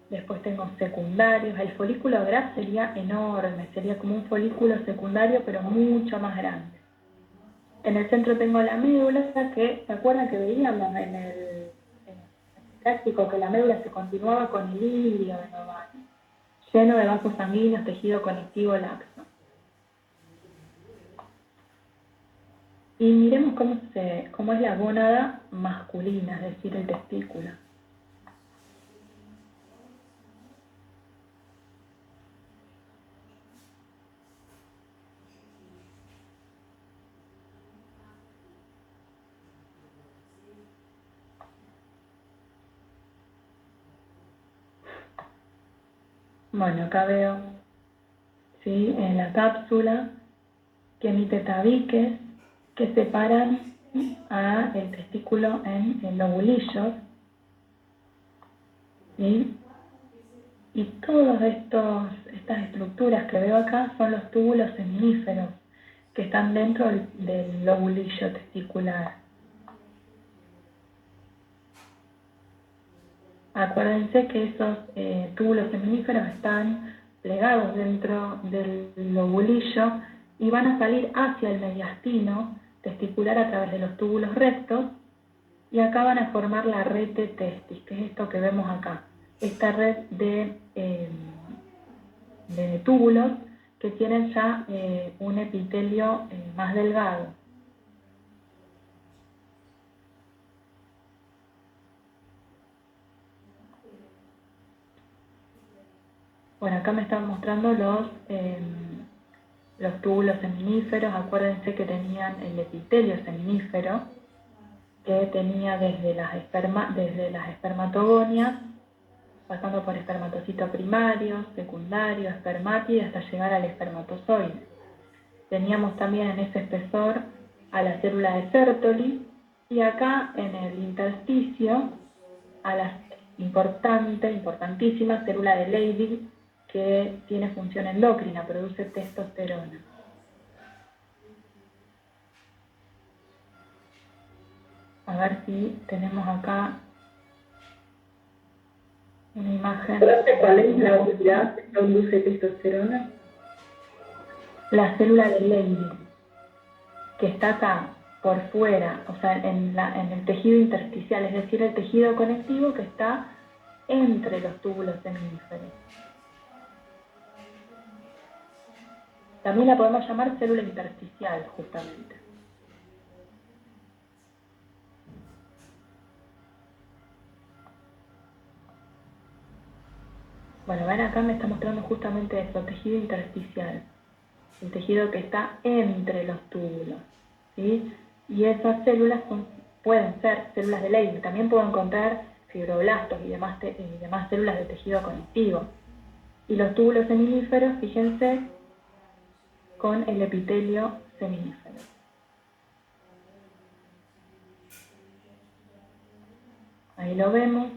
Speaker 1: después tengo secundarios. El folículo GRAS sería enorme, sería como un folículo secundario, pero mucho más grande. En el centro tengo la médula, que ¿se acuerdan que veíamos en el práctico que la médula se continuaba con el hilio del ovario, lleno de vasos sanguíneos, tejido conectivo laxo? Y miremos cómo es la gónada masculina, es decir, el testículo. Bueno, acá veo, ¿sí?, en la cápsula que emite tabiques que separan a el testículo en lobulillos, ¿sí? Y todas estas estructuras que veo acá son los túbulos seminíferos que están dentro del lobulillo testicular. Acuérdense que esos túbulos seminíferos están plegados dentro del lobulillo y van a salir hacia el mediastino testicular a través de los túbulos rectos, y acá van a formar la rete testis, que es esto que vemos acá, esta red de túbulos que tienen ya un epitelio más delgado. Bueno, acá me están mostrando los túbulos seminíferos. Acuérdense que tenían el epitelio seminífero, que tenía desde las espermatogonias, pasando por espermatocito primario, secundario, espermátide, hasta llegar al espermatozoide. Teníamos también en ese espesor a la célula de Sertoli, y acá en el intersticio a la importantísima célula de Leydig, que tiene función endocrina, produce testosterona. A ver si tenemos acá una imagen.
Speaker 6: ¿Cuál es la unidad que produce testosterona?
Speaker 1: La célula de Leydig, que está acá por fuera, o sea, en el tejido intersticial, es decir, el tejido conectivo que está entre los túbulos seminíferos. También la podemos llamar célula intersticial, justamente. Bueno, ven acá, me está mostrando justamente eso, tejido intersticial. El tejido que está entre los túbulos, ¿sí? Y esas células pueden ser células de Leydig. También puedo encontrar fibroblastos y demás células de tejido conectivo. Y los túbulos seminíferos, fíjense, con el epitelio seminífero. Ahí lo vemos.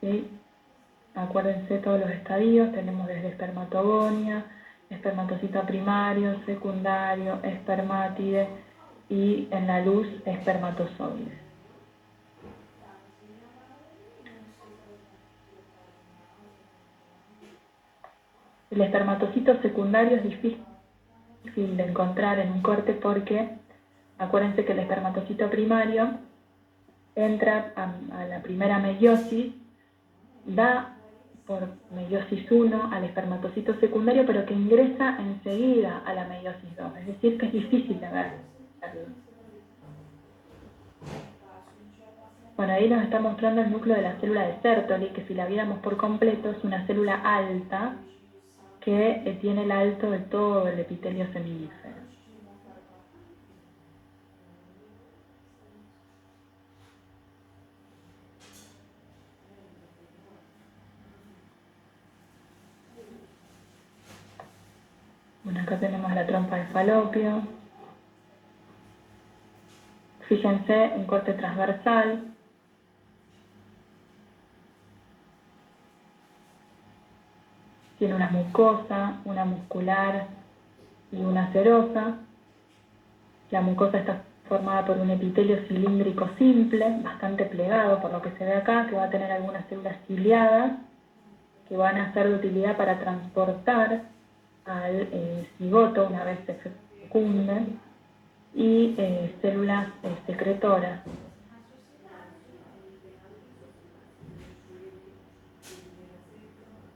Speaker 1: ¿Sí? Acuérdense todos los estadios, tenemos desde espermatogonia, espermatocito primario, secundario, espermátide y en la luz espermatozoide. El espermatocito secundario es difícil de encontrar en un corte porque acuérdense que el espermatocito primario entra a la primera meiosis, da por meiosis 1 al espermatocito secundario, pero que ingresa enseguida a la meiosis 2, es decir, que es difícil de ver. Bueno, ahí nos está mostrando el núcleo de la célula de Sertoli, que si la viéramos por completo es una célula alta que tiene el alto de todo el epitelio seminífero. Bueno, acá tenemos la trompa de falopio. Fíjense, un corte transversal. Tiene una mucosa, una muscular y una serosa. La mucosa está formada por un epitelio cilíndrico simple, bastante plegado por lo que se ve acá, que va a tener algunas células ciliadas que van a ser de utilidad para transportar al cigoto una vez se fecunde, y células secretoras.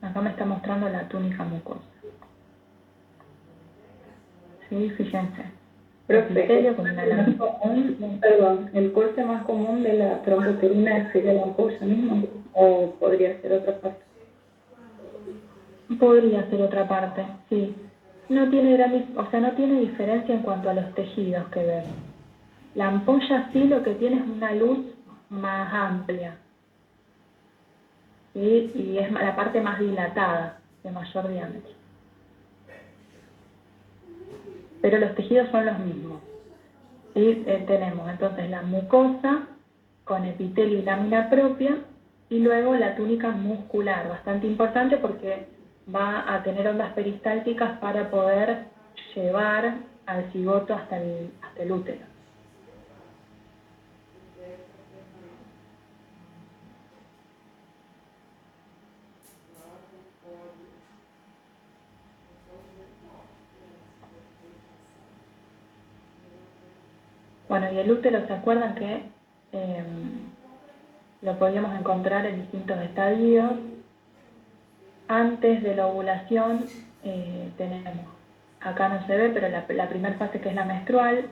Speaker 1: Acá me está mostrando la túnica mucosa. Sí, fíjense.
Speaker 6: Profe,
Speaker 1: con una lámina.
Speaker 6: perdón, ¿el corte más común de la tromboterina sería la ampolla mismo? ¿O podría ser otra parte?
Speaker 1: Podría ser otra parte, sí. No tiene no tiene diferencia en cuanto a los tejidos que vemos. La ampolla sí lo que tiene es una luz más amplia, ¿sí? Y es la parte más dilatada, de mayor diámetro. Pero los tejidos son los mismos. ¿Sí? Tenemos entonces la mucosa con epitelio y lámina propia, y luego la túnica muscular, bastante importante porque va a tener ondas peristálticas para poder llevar al cigoto hasta el útero. Bueno, y el útero, ¿se acuerdan que lo podíamos encontrar en distintos estadios? Antes de la ovulación tenemos, acá no se ve, pero la primera fase, que es la menstrual,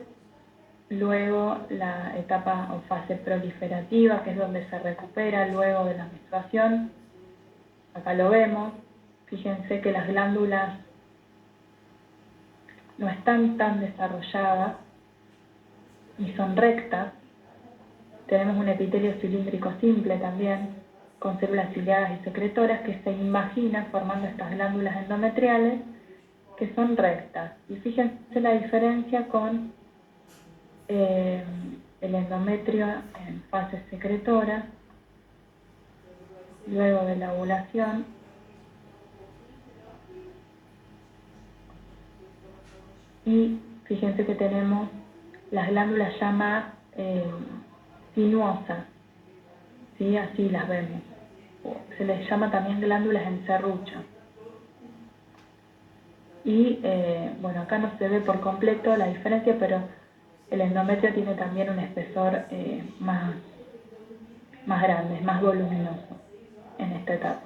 Speaker 1: luego la etapa o fase proliferativa, que es donde se recupera luego de la menstruación. Acá lo vemos. Fíjense que las glándulas no están tan desarrolladas y son rectas. Tenemos un epitelio cilíndrico simple también, con células ciliadas y secretoras que se imaginan formando estas glándulas endometriales que son rectas. Y fíjense la diferencia con el endometrio en fase secretora, luego de la ovulación. Y fíjense que tenemos las glándulas ya más sinuosas, ¿sí? Así las vemos. Se les llama también glándulas en serrucho. Y bueno, acá no se ve por completo la diferencia, pero el endometrio tiene también un espesor más grande, más voluminoso en esta etapa.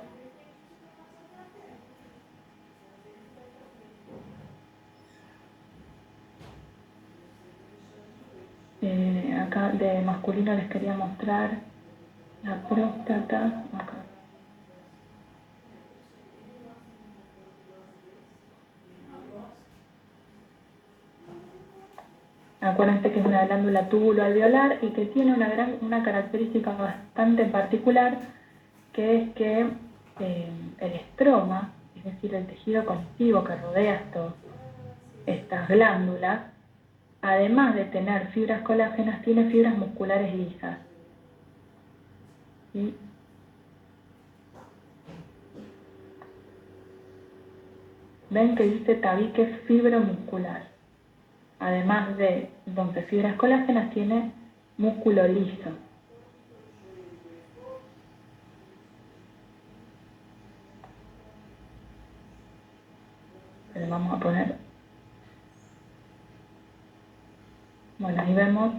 Speaker 1: Acá de masculino les quería mostrar la próstata. Acá. Acuérdense que es una glándula túbulo-alveolar y que tiene una característica bastante particular, que es que el estroma, es decir, el tejido conectivo que rodea estas glándulas, además de tener fibras colágenas, tiene fibras musculares lisas. ¿Sí? Ven que dice tabique fibromuscular. Además de 11 fibras colágenas, tiene músculo liso. vamos a poner. Bueno, ahí vemos.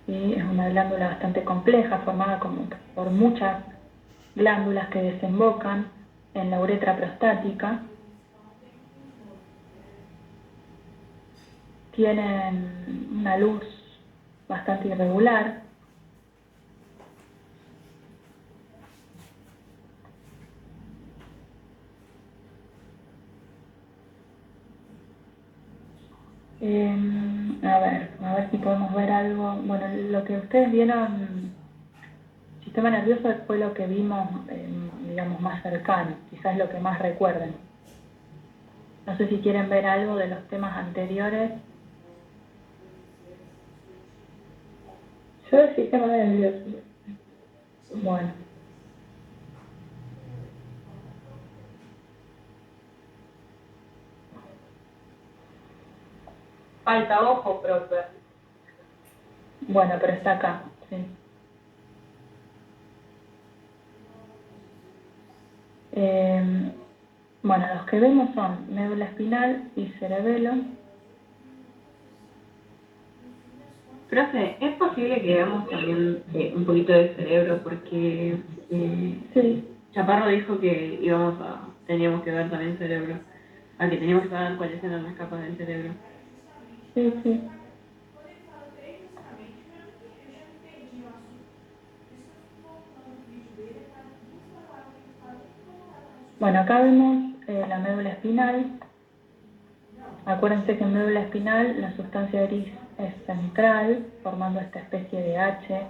Speaker 1: ¿Sí? Es una glándula bastante compleja, formada como por muchas glándulas que desembocan en la uretra prostática. Tienen una luz bastante irregular. A ver si podemos ver algo. Bueno, lo que ustedes vieron, sistema nervioso, fue lo que vimos, digamos, más cercano, quizás lo que más recuerden. No sé si quieren ver algo de los temas anteriores.
Speaker 6: Yo el sistema nervioso.
Speaker 1: Bueno.
Speaker 7: Falta ojo, profe.
Speaker 1: Bueno, pero está acá, sí. Bueno, los que vemos son médula espinal y cerebelo.
Speaker 7: Profe, ¿es posible que veamos también un poquito de cerebro? Porque
Speaker 1: Sí.
Speaker 7: Chaparro dijo que teníamos que ver también cerebro. Que teníamos que saber cuáles eran las capas del cerebro.
Speaker 1: Sí, sí. Bueno, acá vemos la médula espinal. Acuérdense que en médula espinal la sustancia gris es central, formando esta especie de H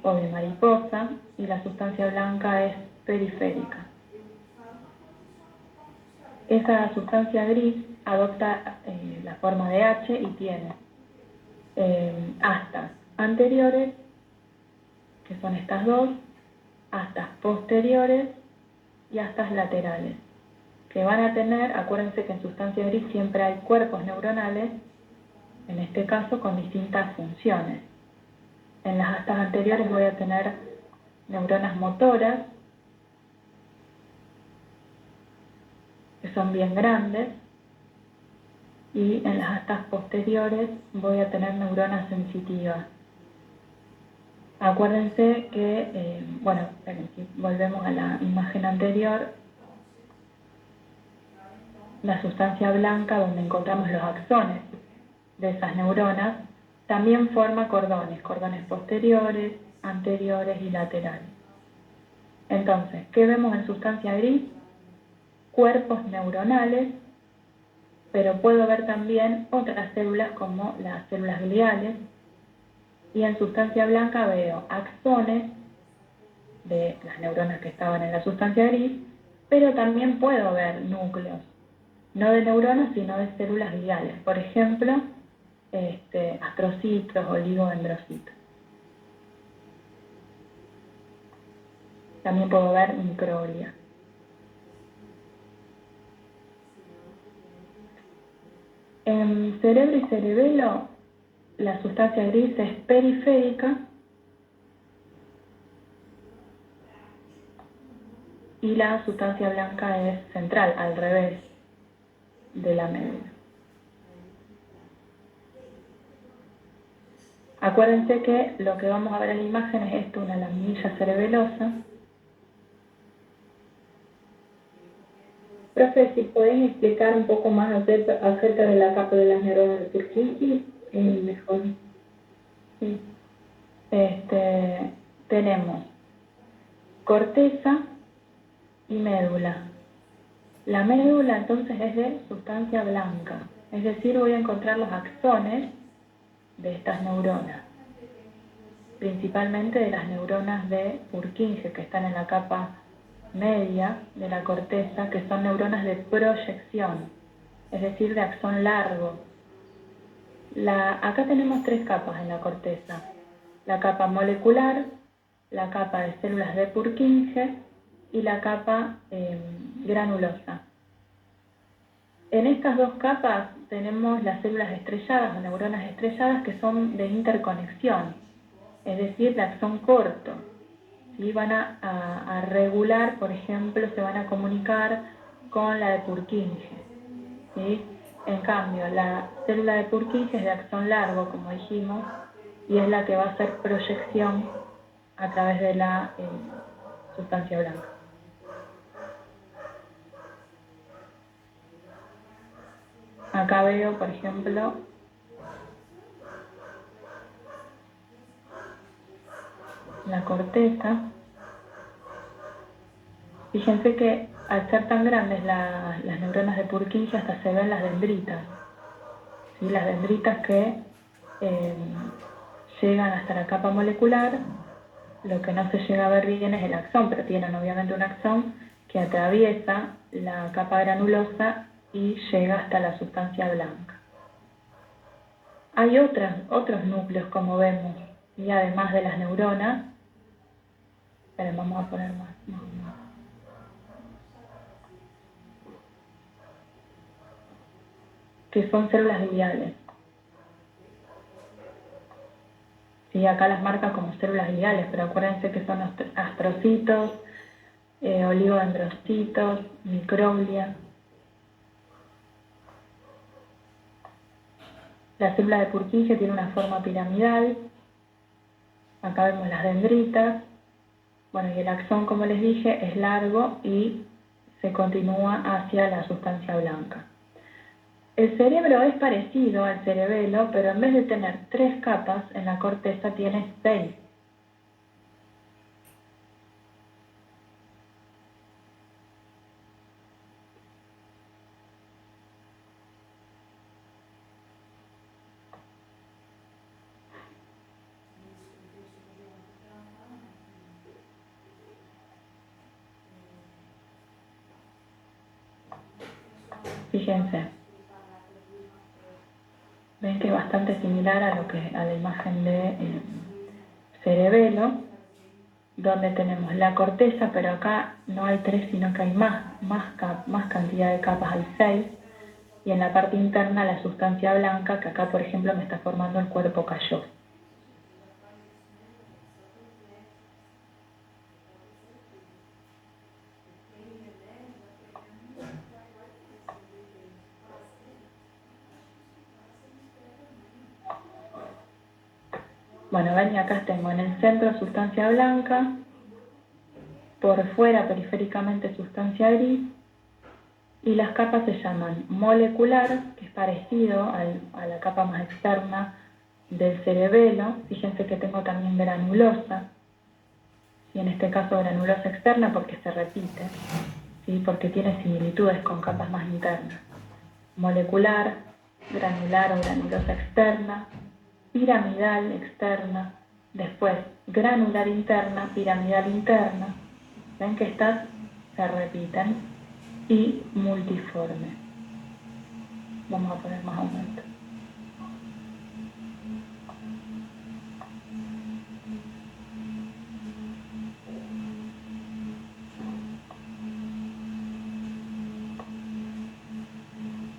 Speaker 1: o de mariposa, y la sustancia blanca es periférica. Esa sustancia gris adopta la forma de H y tiene astas anteriores, que son estas dos, astas posteriores y astas laterales, que van a tener, acuérdense que en sustancia gris siempre hay cuerpos neuronales, en este caso con distintas funciones. En las astas anteriores voy a tener neuronas motoras, que son bien grandes, y en las astas posteriores voy a tener neuronas sensitivas. Acuérdense que, bueno, si volvemos a la imagen anterior, la sustancia blanca donde encontramos los axones de esas neuronas también forma cordones posteriores, anteriores y laterales. Entonces, ¿qué vemos en sustancia gris? Cuerpos neuronales, pero puedo ver también otras células como las células gliales, y en sustancia blanca veo axones de las neuronas que estaban en la sustancia gris, pero también puedo ver núcleos, no de neuronas, sino de células gliales, por ejemplo, astrocitos, oligodendrocitos. También puedo ver microglia. En cerebro y cerebelo, la sustancia gris es periférica y la sustancia blanca es central, al revés de la médula. Acuérdense que lo que vamos a ver en la imagen es esto, una laminilla cerebelosa.
Speaker 6: Profe, si podés explicar un poco más acerca de la capa de las neuronas de Purkinje, mejor.
Speaker 1: Sí. Tenemos corteza y médula. La médula entonces es de sustancia blanca, es decir, voy a encontrar los axones de estas neuronas, principalmente de las neuronas de Purkinje, que están en la capa media de la corteza, que son neuronas de proyección, es decir, de axón largo. Acá tenemos tres capas en la corteza: la capa molecular, la capa de células de Purkinje y la capa granulosa. En estas dos capas tenemos las células estrelladas o neuronas estrelladas, que son de interconexión, es decir, de axón corto. ¿Sí? Van a regular, por ejemplo, se van a comunicar con la de Purkinje, ¿sí? En cambio, la célula de Purkinje es de axón largo, como dijimos, y es la que va a hacer proyección a través de la sustancia blanca. Acá veo, por ejemplo, la corteza. Fíjense que al ser tan grandes las neuronas de Purkinje hasta se ven las dendritas, ¿sí? Las dendritas que llegan hasta la capa molecular. Lo que no se llega a ver bien es el axón, pero tienen obviamente un axón que atraviesa la capa granulosa y llega hasta la sustancia blanca. Hay otros núcleos, como vemos, y además de las neuronas, pero vamos a poner más. Que son células gliales. Sí, acá las marca como células gliales, pero acuérdense que son astrocitos, oligodendrocitos, microglia. La célula de Purkinje tiene una forma piramidal. Acá vemos las dendritas. Bueno, y el axón, como les dije, es largo y se continúa hacia la sustancia blanca. El cerebro es parecido al cerebelo, pero en vez de tener 3 capas, en la corteza tiene 6. Fíjense. Ven que es bastante similar a la imagen de cerebelo, donde tenemos la corteza, pero acá no hay 3, sino que hay más cantidad de capas, hay 6, y en la parte interna la sustancia blanca, que acá por ejemplo me está formando el cuerpo calloso. Bueno, ven, y acá tengo en el centro sustancia blanca, por fuera periféricamente sustancia gris, y las capas se llaman molecular, que es parecido a la capa más externa del cerebelo. Fíjense que tengo también granulosa, y en este caso granulosa externa porque se repite, ¿sí? Porque tiene similitudes con capas más internas. Molecular, granular o granulosa externa, piramidal externa, después granular interna, piramidal interna. Ven que estas se repiten, y multiforme. Vamos a poner más aumento.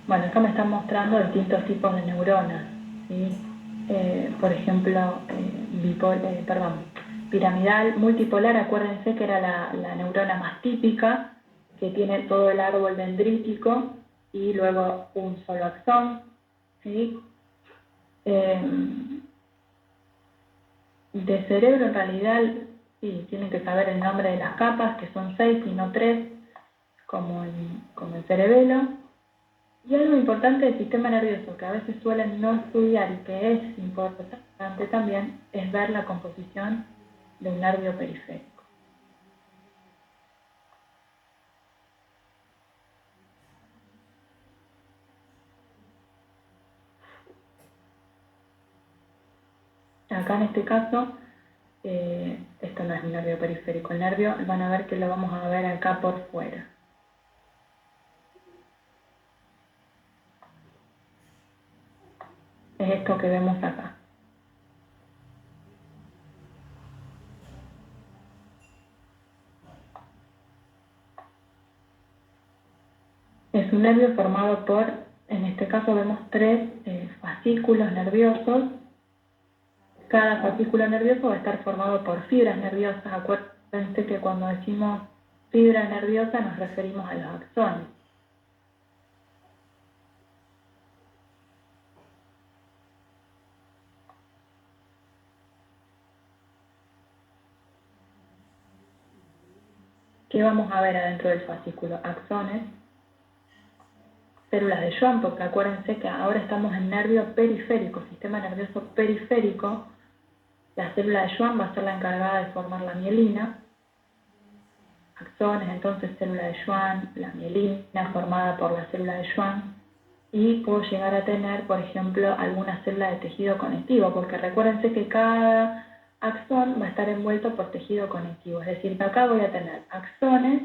Speaker 1: Bueno, acá me están mostrando distintos tipos de neuronas, ¿sí? Por ejemplo, piramidal, multipolar, acuérdense que era la neurona más típica, que tiene todo el árbol dendrítico y luego un solo axón, ¿sí? De cerebro en realidad, sí, tienen que saber el nombre de las capas, que son 6 y no 3, como el cerebelo. Y algo importante del sistema nervioso, que a veces suelen no estudiar y que es importante también, es ver la composición de un nervio periférico. Acá en este caso, esto no es un nervio periférico. El nervio, van a ver que lo vamos a ver acá por fuera. Es esto que vemos acá. Es un nervio formado por, en este caso vemos 3 fascículos nerviosos. Cada fascículo nervioso va a estar formado por fibras nerviosas. Acuérdense que cuando decimos fibra nerviosa nos referimos a los axones. ¿qué vamos a ver adentro del fascículo? Axones, células de Schwann, porque acuérdense que ahora estamos en nervio periférico, sistema nervioso periférico. La célula de Schwann va a ser la encargada de formar la mielina. Axones, entonces célula de Schwann, la mielina formada por la célula de Schwann. Y puedo llegar a tener, por ejemplo, alguna célula de tejido conectivo, porque recuérdense que cada axón va a estar envuelto por tejido conectivo. Es decir, que acá voy a tener axones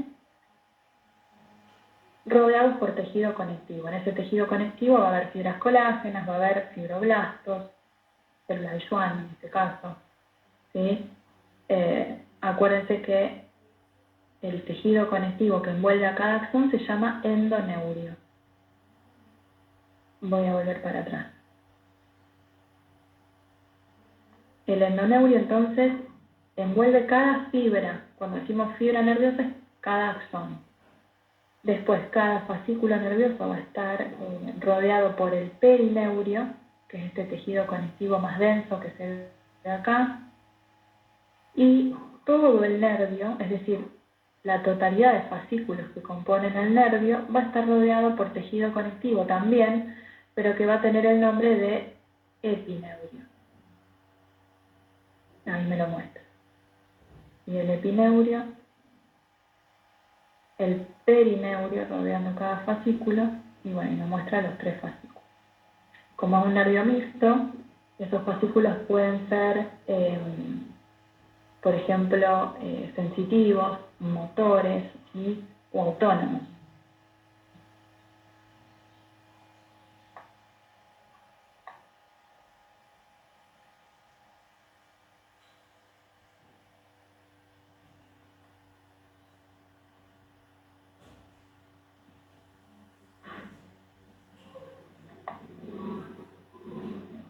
Speaker 1: rodeados por tejido conectivo. En ese tejido conectivo va a haber fibras colágenas, va a haber fibroblastos, células de Schwann en este caso. ¿Sí? Acuérdense que el tejido conectivo que envuelve a cada axón se llama endoneurio. Voy a volver para atrás. El endoneurio entonces envuelve cada fibra. Cuando decimos fibra nerviosa es cada axón. Después cada fascículo nervioso va a estar rodeado por el perineurio, que es este tejido conectivo más denso que se ve acá. Y todo el nervio, es decir, la totalidad de fascículos que componen el nervio, va a estar rodeado por tejido conectivo también, pero que va a tener el nombre de epineurio. Ahí me lo muestra. Y el epineurio, el perineurio rodeando cada fascículo, y bueno, y me muestra los 3 fascículos. Como es un nervio mixto, esos fascículos pueden ser, por ejemplo, sensitivos, motores o autónomos.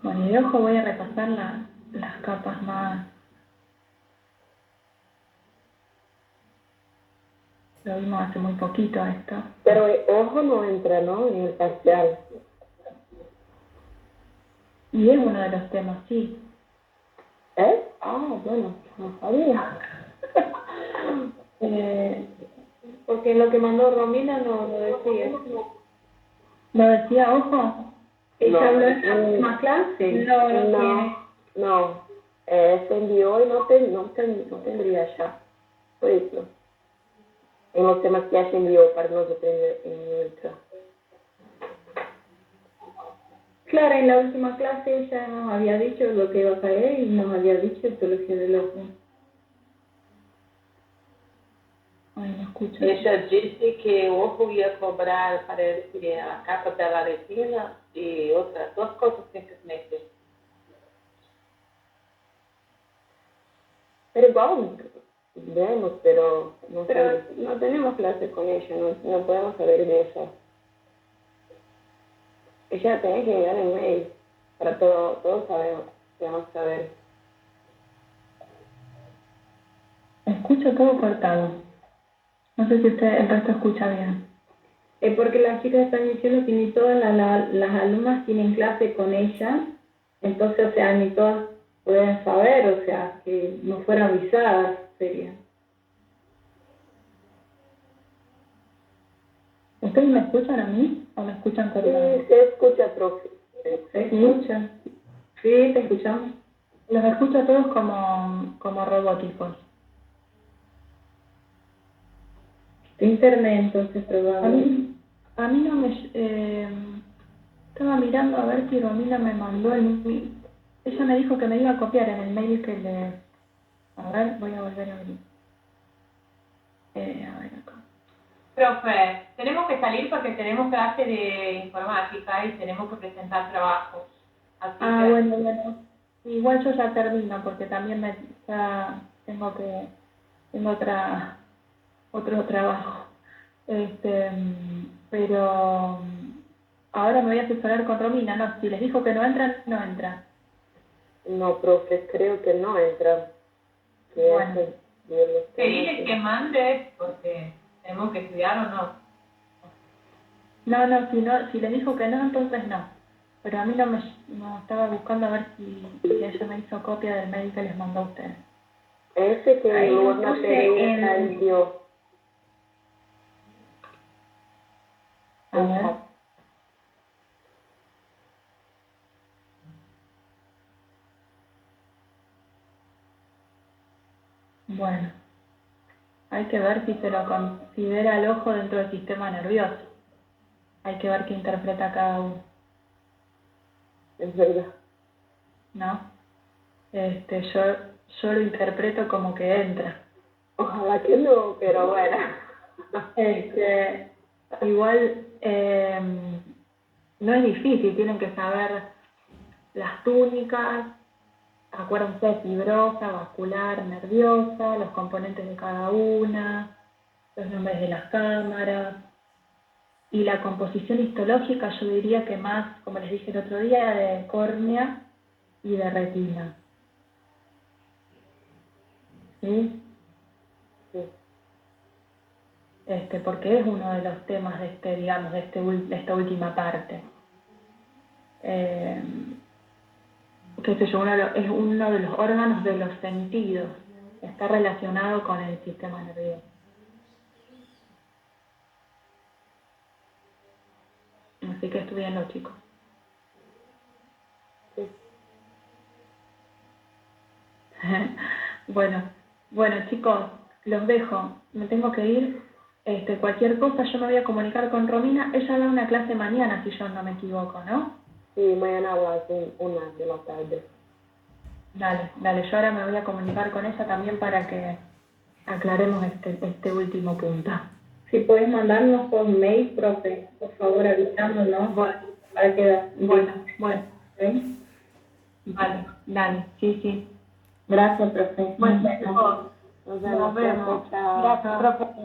Speaker 1: Bueno, y de ojo voy a repasar las capas más. Lo vimos hace muy poquito esto.
Speaker 5: Pero el ojo no entra, ¿no? En el parcial.
Speaker 1: Y es uno de los temas, sí.
Speaker 5: Ah, bueno, no sabía.
Speaker 6: Porque lo que mandó Romina no lo decía.
Speaker 1: ¿Lo decía ojo?
Speaker 6: ¿Ella habló en la última clase? No tiene.
Speaker 5: No. Se envió y no tendría ya. Por eso. En los temas que ya se envió para no aprender en nuestra.
Speaker 6: Claro, en la última clase ella nos había dicho lo que iba a caer y nos había dicho etiología del ojo.
Speaker 1: Ay, no escucho.
Speaker 9: Ella disse que o ojo ia cobrar, parece que a capa da retina e outras 2 coisas simplesmente.
Speaker 5: Pero igual vemos, pero no tenemos clase con ella, no podemos saber de eso. Ella tiene que llegar en mail, para todos podemos saber.
Speaker 1: Escucho todo cortado. No sé si el resto escucha bien.
Speaker 6: Es porque las chicas están diciendo que ni todas las alumnas tienen clase con ella, entonces, o sea, ni todas pueden saber, o sea, que no fueran avisadas, sería.
Speaker 1: ¿Ustedes me escuchan a mí o me escuchan cortado?
Speaker 5: Sí, se escucha, profe.
Speaker 6: ¿Se escucha? Sí, te escuchamos.
Speaker 1: Los escucho a todos como robóticos.
Speaker 6: Internet, entonces, probablemente.
Speaker 1: A mí no me... estaba mirando a ver si Romina me mandó el mail. Ella me dijo que me iba a copiar en el mail que le... A ver, voy a volver a abrir. A ver acá.
Speaker 7: Profe, tenemos que salir porque tenemos clase de informática y tenemos que presentar trabajos. Así que...
Speaker 1: Bueno. Igual yo ya termino porque también tengo otro trabajo. Pero ahora me voy a asesorar con Romina. No, si les dijo que no entran, no entran.
Speaker 5: No, profe, creo que no entra.
Speaker 7: Bueno, pedirle que mande porque tenemos que estudiar o no.
Speaker 1: No, si les dijo que no, entonces no. Pero a mí no estaba buscando a ver si ella me hizo copia del mail que les mandó a ustedes.
Speaker 5: Ese que
Speaker 6: Ahí
Speaker 5: Lorna Pereira envió.
Speaker 1: A ver. Bueno, hay que ver si se lo considera el ojo dentro del sistema nervioso. Hay que ver qué interpreta cada uno.
Speaker 5: Es verdad.
Speaker 1: ¿No? Yo lo interpreto como que entra.
Speaker 5: Ojalá que no, pero bueno.
Speaker 1: Igual no es difícil, tienen que saber las túnicas, acuérdense, fibrosa, vascular, nerviosa, los componentes de cada una, los nombres de las cámaras. Y la composición histológica yo diría que más, como les dije el otro día, de córnea y de retina. ¿Sí?
Speaker 5: Sí.
Speaker 1: Porque es uno de los temas de de esta última parte. Qué sé yo, es uno de los órganos de los sentidos. Está relacionado con el sistema nervioso. Así que estudienlo, chicos.
Speaker 5: Sí.
Speaker 1: Bueno, chicos, los dejo. Me tengo que ir. Cualquier cosa yo me voy a comunicar con Romina. Ella da una clase mañana, si yo no me equivoco, ¿no?
Speaker 5: Sí, mañana a las 1 de la tarde.
Speaker 1: Dale, yo ahora me voy a comunicar con ella también para que aclaremos este último punto.
Speaker 6: Si puedes mandarnos por mail, profe, por favor, avisándonos para quedar.
Speaker 1: Bueno.
Speaker 6: ¿Sí?
Speaker 1: Vale, dale, sí.
Speaker 6: Gracias, profe.
Speaker 1: Bueno, chicos,
Speaker 5: Nos
Speaker 1: nos vemos.
Speaker 5: Chao.
Speaker 1: Gracias, profe.